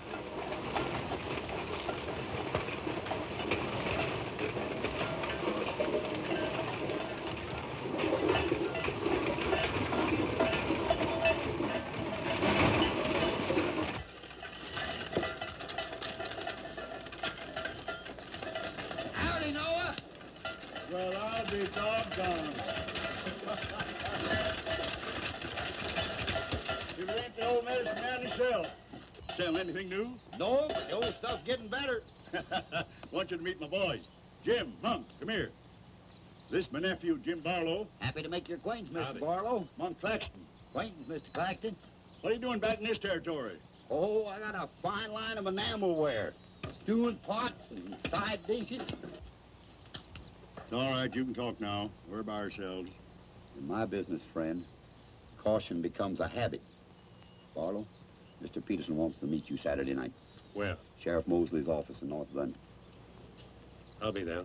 Howdy, Noah. Well, I'll be doggone. old medicine man himself. Sell anything new? No, the old stuff's getting better. Want you to meet my boys. Jim, Monk, come here. This my nephew, Jim Barlow. Happy to make your acquaintance, Mr. Howdy. Barlow. Monk Claxton. Acquaintance, Mr. Claxton. What are you doing back in this territory? Oh, I got a fine line of enamelware. Stewing pots and side dishes. All right, you can talk now. We're by ourselves. In my business, friend, caution becomes a habit. Barlow, Mr. Peterson wants to meet you Saturday night. Where? Sheriff Mosley's office in North London. I'll be there.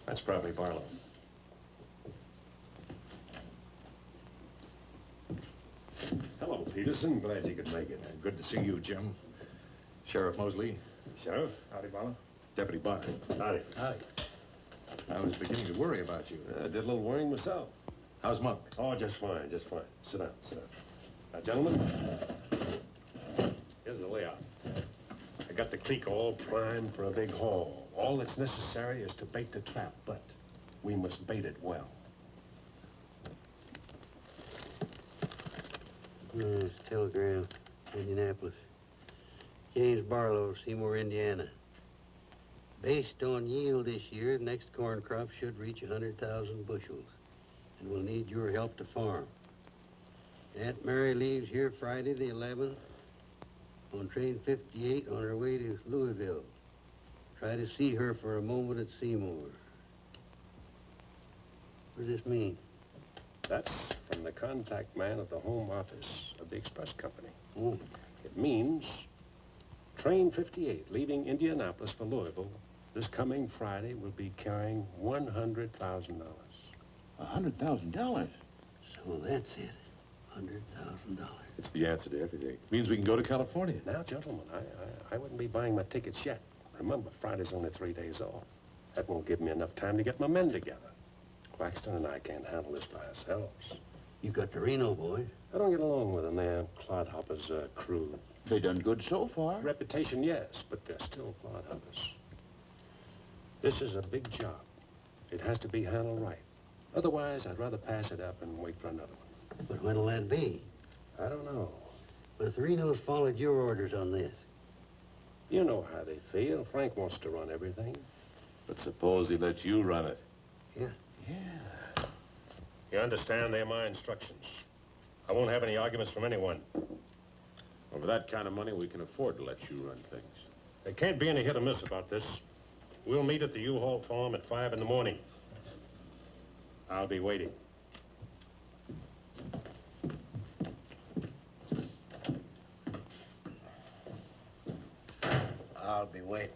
That's probably Barlow. Hello, Peterson. Glad you could make it. Good to see you, Jim. Sheriff Mosley. Sheriff? Howdy, Barlow. Deputy Barton. Howdy. Howdy. I was beginning to worry about you. I did a little worrying myself. How's Monk? Oh, just fine, just fine. Sit down, sit down. Now, gentlemen, here's the layout. I got the creek all primed for a big haul. All that's necessary is to bait the trap, but we must bait it well. Telegram, Indianapolis. James Barlow, Seymour, Indiana. Based on yield this year, the next corn crop should reach 100,000 bushels, and we'll need your help to farm. Aunt Mary leaves here Friday the 11th on train 58 on her way to Louisville. Try to see her for a moment at Seymour. What does this mean? That's from the contact man at the home office of the express company. Oh. It means train 58 leaving Indianapolis for Louisville this coming Friday will be carrying $100,000. $100,000? So that's it. $100,000. It's the answer to everything. It means we can go to California. Now, gentlemen, I wouldn't be buying my tickets yet. Remember, Friday's only 3 days off. That won't give me enough time to get my men together. Claxton and I can't handle this by ourselves. You got the Reno boy. I don't get along with them. They're clodhoppers' crew. They done good so far. Reputation, yes, but they're still clodhoppers. This is a big job. It has to be handled right. Otherwise, I'd rather pass it up and wait for another one. But when'll that be? I don't know. But if the Renos followed your orders on this. You know how they feel. Frank wants to run everything. But suppose he let you run it. Yeah. Yeah. You understand? They're my instructions. I won't have any arguments from anyone. Well, for that kind of money, we can afford to let you run things. There can't be any hit or miss about this. We'll meet at the U-Haul farm at 5 in the morning. I'll be waiting. I'll be waiting.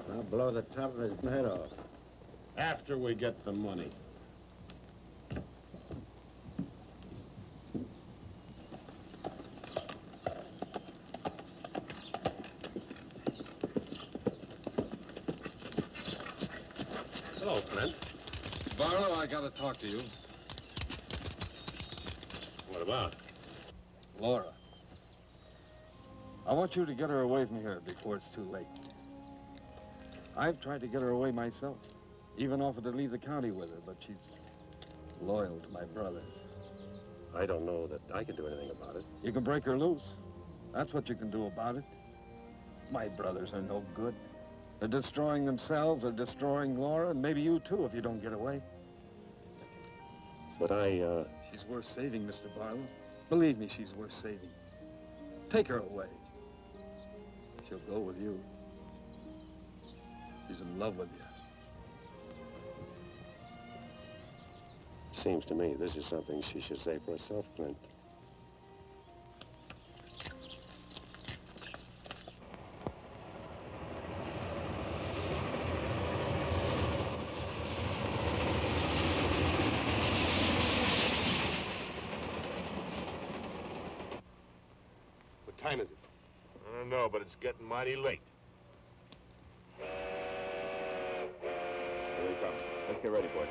I'll blow the top of his head off. After we get the money. Hello, Clint. Barlow, I gotta talk to you. What about? Laura. I want you to get her away from here before it's too late. I've tried to get her away myself. Even offered to leave the county with her, but she's loyal to my brothers. I don't know that I can do anything about it. You can break her loose. That's what you can do about it. My brothers are no good. They're destroying themselves, they're destroying Laura, and maybe you too if you don't get away. But She's worth saving, Mr. Barlow. Believe me, she's worth saving. Take her away. She'll go with you. She's in love with you. Seems to me this is something she should say for herself, Clint. time is it? I don't know, but it's getting mighty late. Here they come. Let's get ready, boys.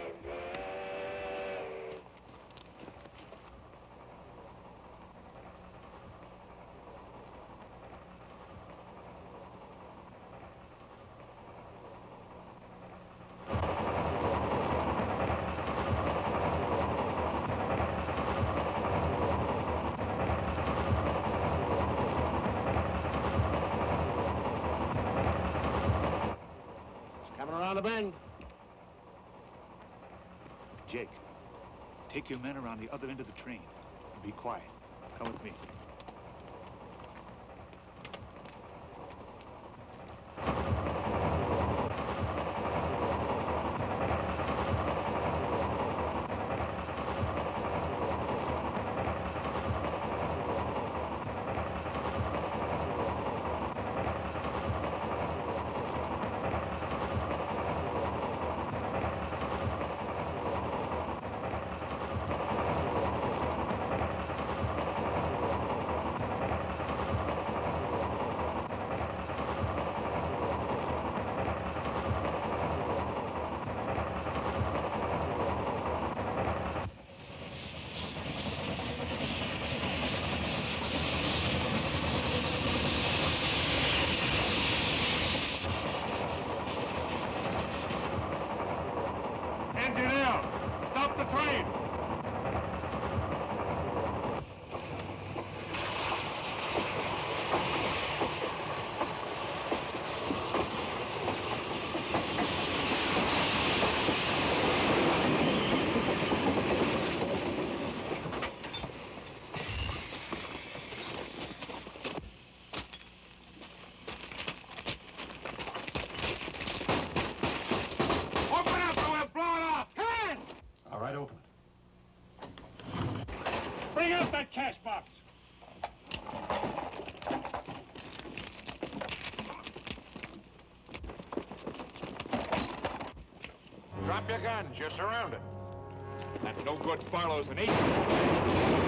Around the bend. Jake, take your men around the other end of the train. And be quiet. Come with me. Engineer, stop the train! Bring out that cash box. Drop your guns. You're surrounded. That no-good Barlow's an agent.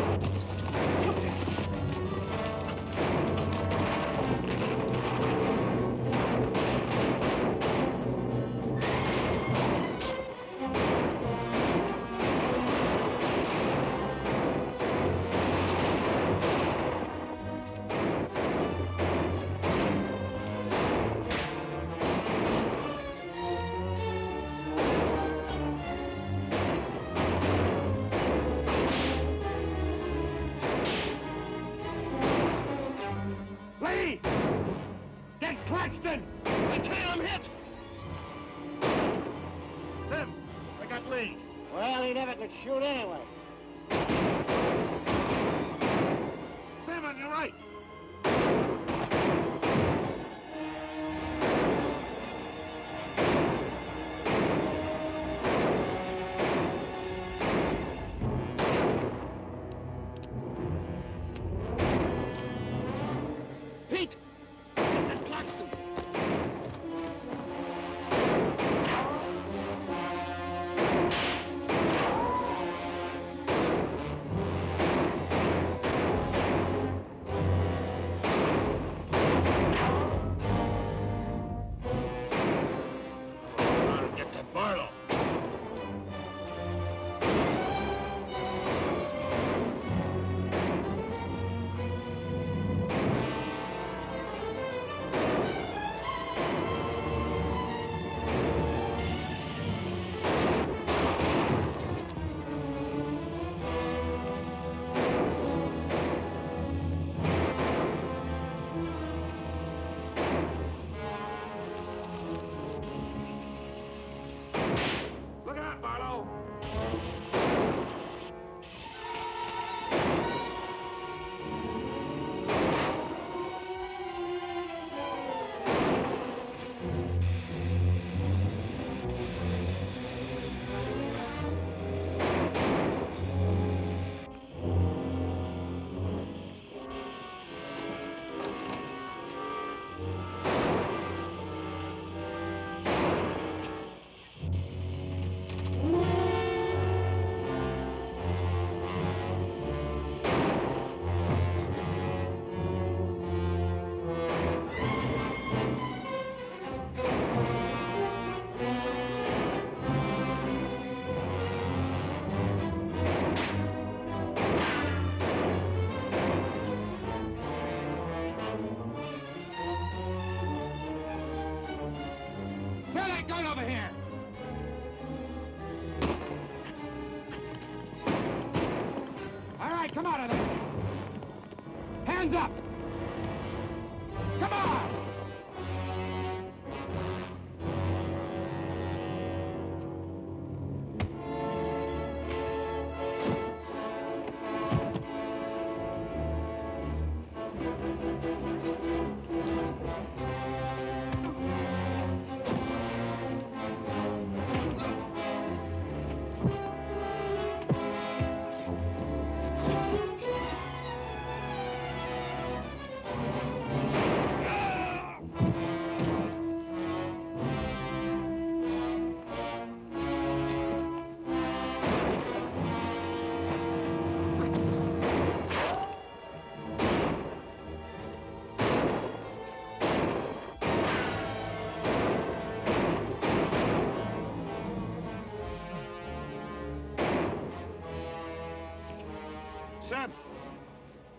Claxton! I can't, I'm hit! Tim, I got Lee. Well, he never could shoot anyway. Simon, you're right. Pete! It's Claxton! Come out of there! Hands up! Come on!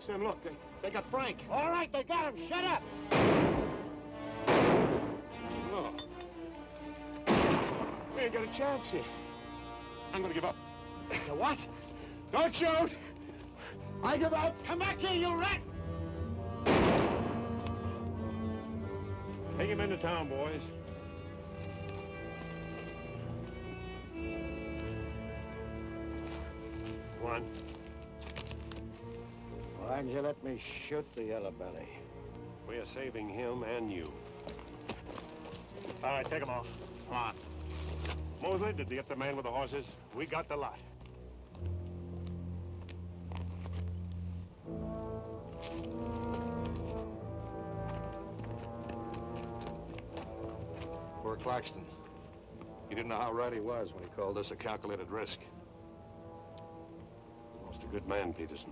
Sam, look, they got Frank. All right, they got him. Shut up. Oh. We ain't got a chance here. I'm gonna give up. You what? Don't shoot. I give up. Come back here, you rat. Take him into town, boys. Come on. Why'd you let me shoot the yellow belly? We are saving him and you. All right, take them off. Come on. Mosley, did you get the man with the horses? We got the lot. Poor Claxton. He didn't know how right he was when he called this a calculated risk. Lost a good man, Peterson.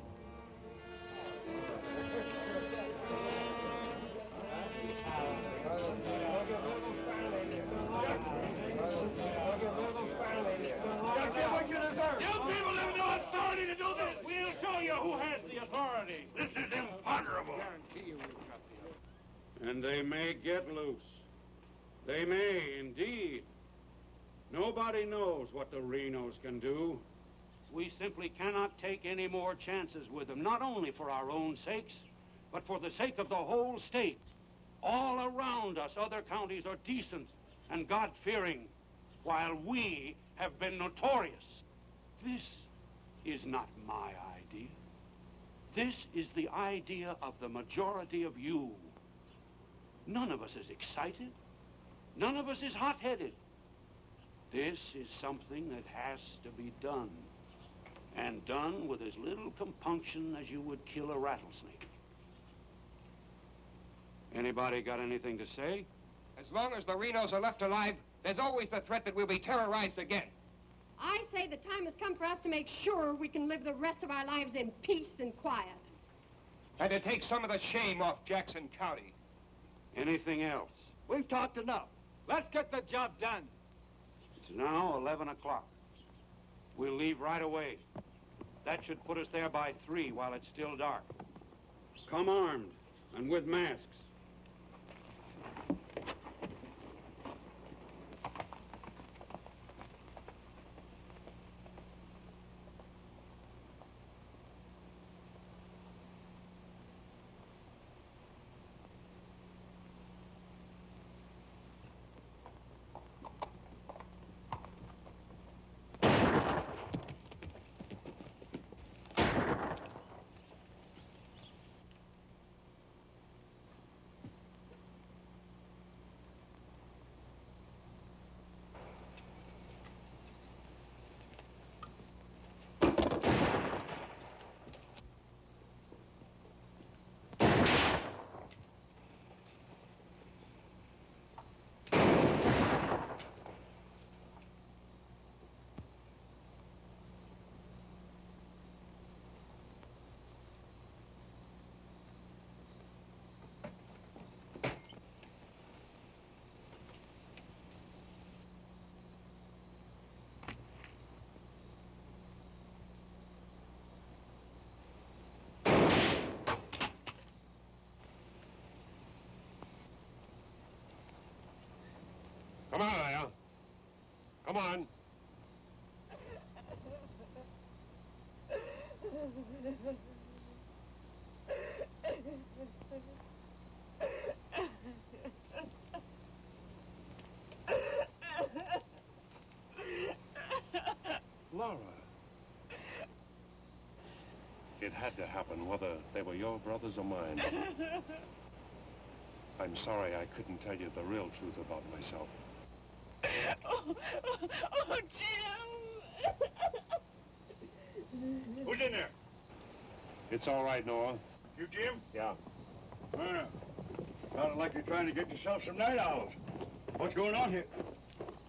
You people have no authority to do this! We'll show you who has the authority! This is imponderable! And they may get loose. They may, indeed. Nobody knows what the Renos can do. We simply cannot take any more chances with them, not only for our own sakes, but for the sake of the whole state. All around us, other counties are decent and God-fearing, while we have been notorious. This is not my idea. This is the idea of the majority of you. None of us is excited. None of us is hot-headed. This is something that has to be done, and done with as little compunction as you would kill a rattlesnake. Anybody got anything to say? As long as the Renos are left alive, there's always the threat that we'll be terrorized again. I say the time has come for us to make sure we can live the rest of our lives in peace and quiet. And to take some of the shame off Jackson County. Anything else? We've talked enough. Let's get the job done. It's now 11 o'clock. We'll leave right away. That should put us there by 3 while it's still dark. Come armed and with masks. Come on, Al. Come on. Laura. It had to happen, whether they were your brothers or mine. I'm sorry I couldn't tell you the real truth about myself. Oh, Jim! Who's in there? It's all right, Noah. You, Jim? Yeah. Sounded like you're trying to get yourself some night owls. What's going on here?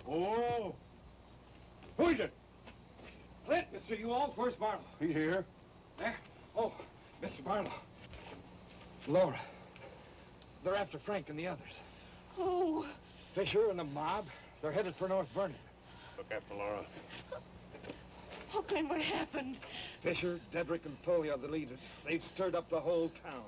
Oh. Who is it? Clint, Mr. Ewald, where's Barlow? He's here. There? Oh, Mr. Barlow. Laura. They're after Frank and the others. Oh. Fisher and the mob. They're headed for North Vernon. Look after Laura. Oh, Clint, what happened? Fisher, Dedrick, and Foley are the leaders. They've stirred up the whole town.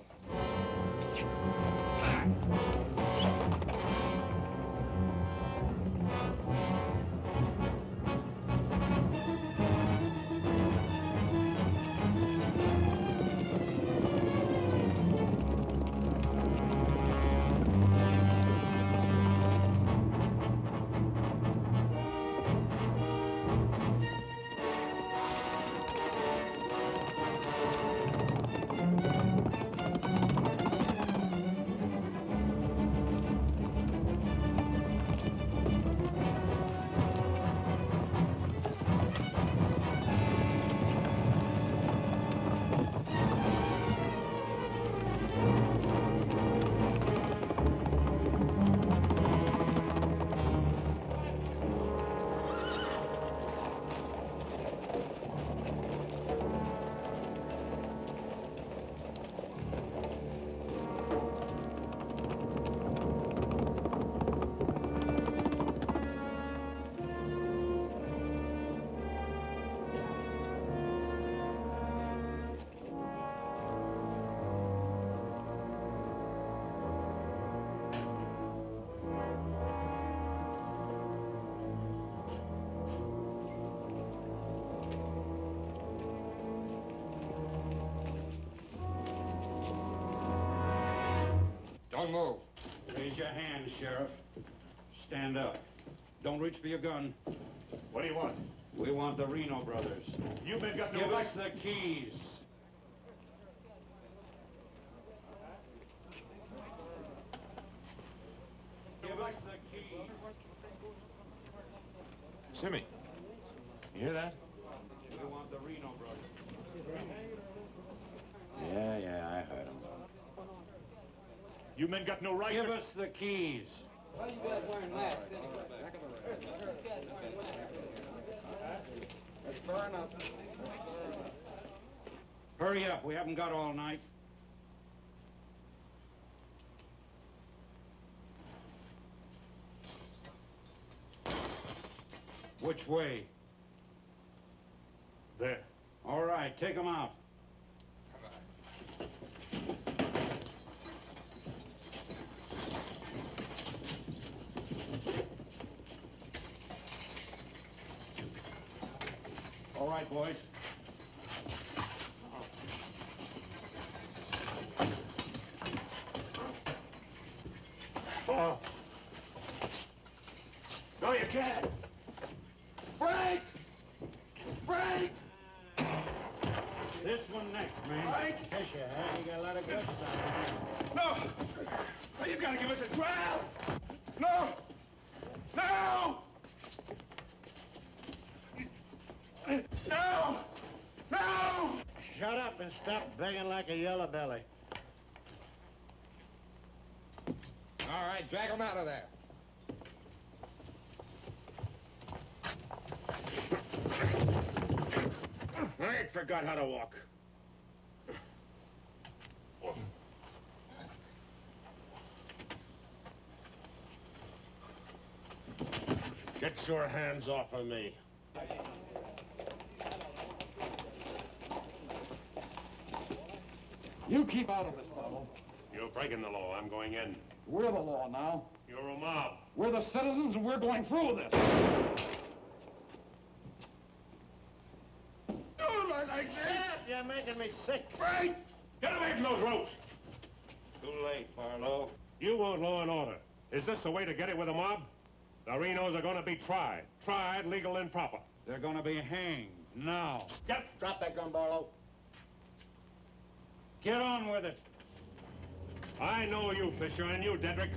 Don't move. Raise your hand, Sheriff. Stand up. Don't reach for your gun. What do you want? We want the Reno brothers. You men got no Give right. us the keys. Give us the keys. Simmy, you hear that? We want the Reno brothers. Yeah, I heard him. You men got no right. Give us the keys. Why are you guys wearing masks anyway? Let's burn up. Hurry up, we haven't got all night. Which way? There. All right, take them out. All right, boys. Oh. No, you can't. Frank! Frank! This one next, man. Frank! Fisher, huh? You got a lot of guts on No! No, you gotta give us a trial! No! No! No! No! Shut up and stop begging like a yellow belly. All right, drag him out of there. I ain't forgot how to walk. Get your hands off of me. You keep out of this, Barlow. You're breaking the law. I'm going in. We're the law now. You're a mob. We're the citizens, and we're going through with this. Oh, boy like this. Shut up, you're making me sick. Right! Get away from those ropes! Too late, Barlow. You want law and order. Is this the way to get it with a mob? The Renos are going to be tried. Tried, legal, and proper. They're gonna be hanged now. Drop that gun, Barlow. Get on with it. I know you, Fisher, and you, Dedrick.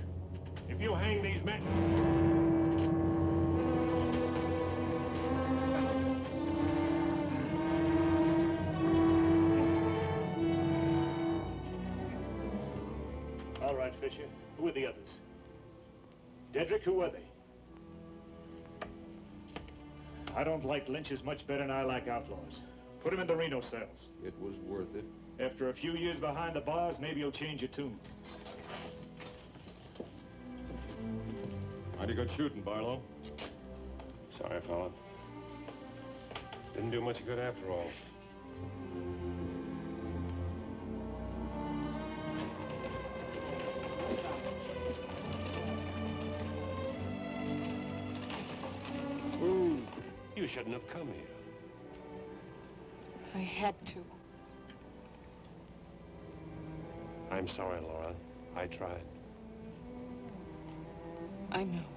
If you hang these men... All right, Fisher. Who are the others? Dedrick, who are they? I don't like lynches much better than I like outlaws. Put him in the Reno cells. It was worth it. After a few years behind the bars, maybe you'll change your tune. Mighty good shooting, Barlow. Sorry, fella. Didn't do much good after all. You shouldn't have come here. I had to. I'm sorry, Laura. I tried. I know.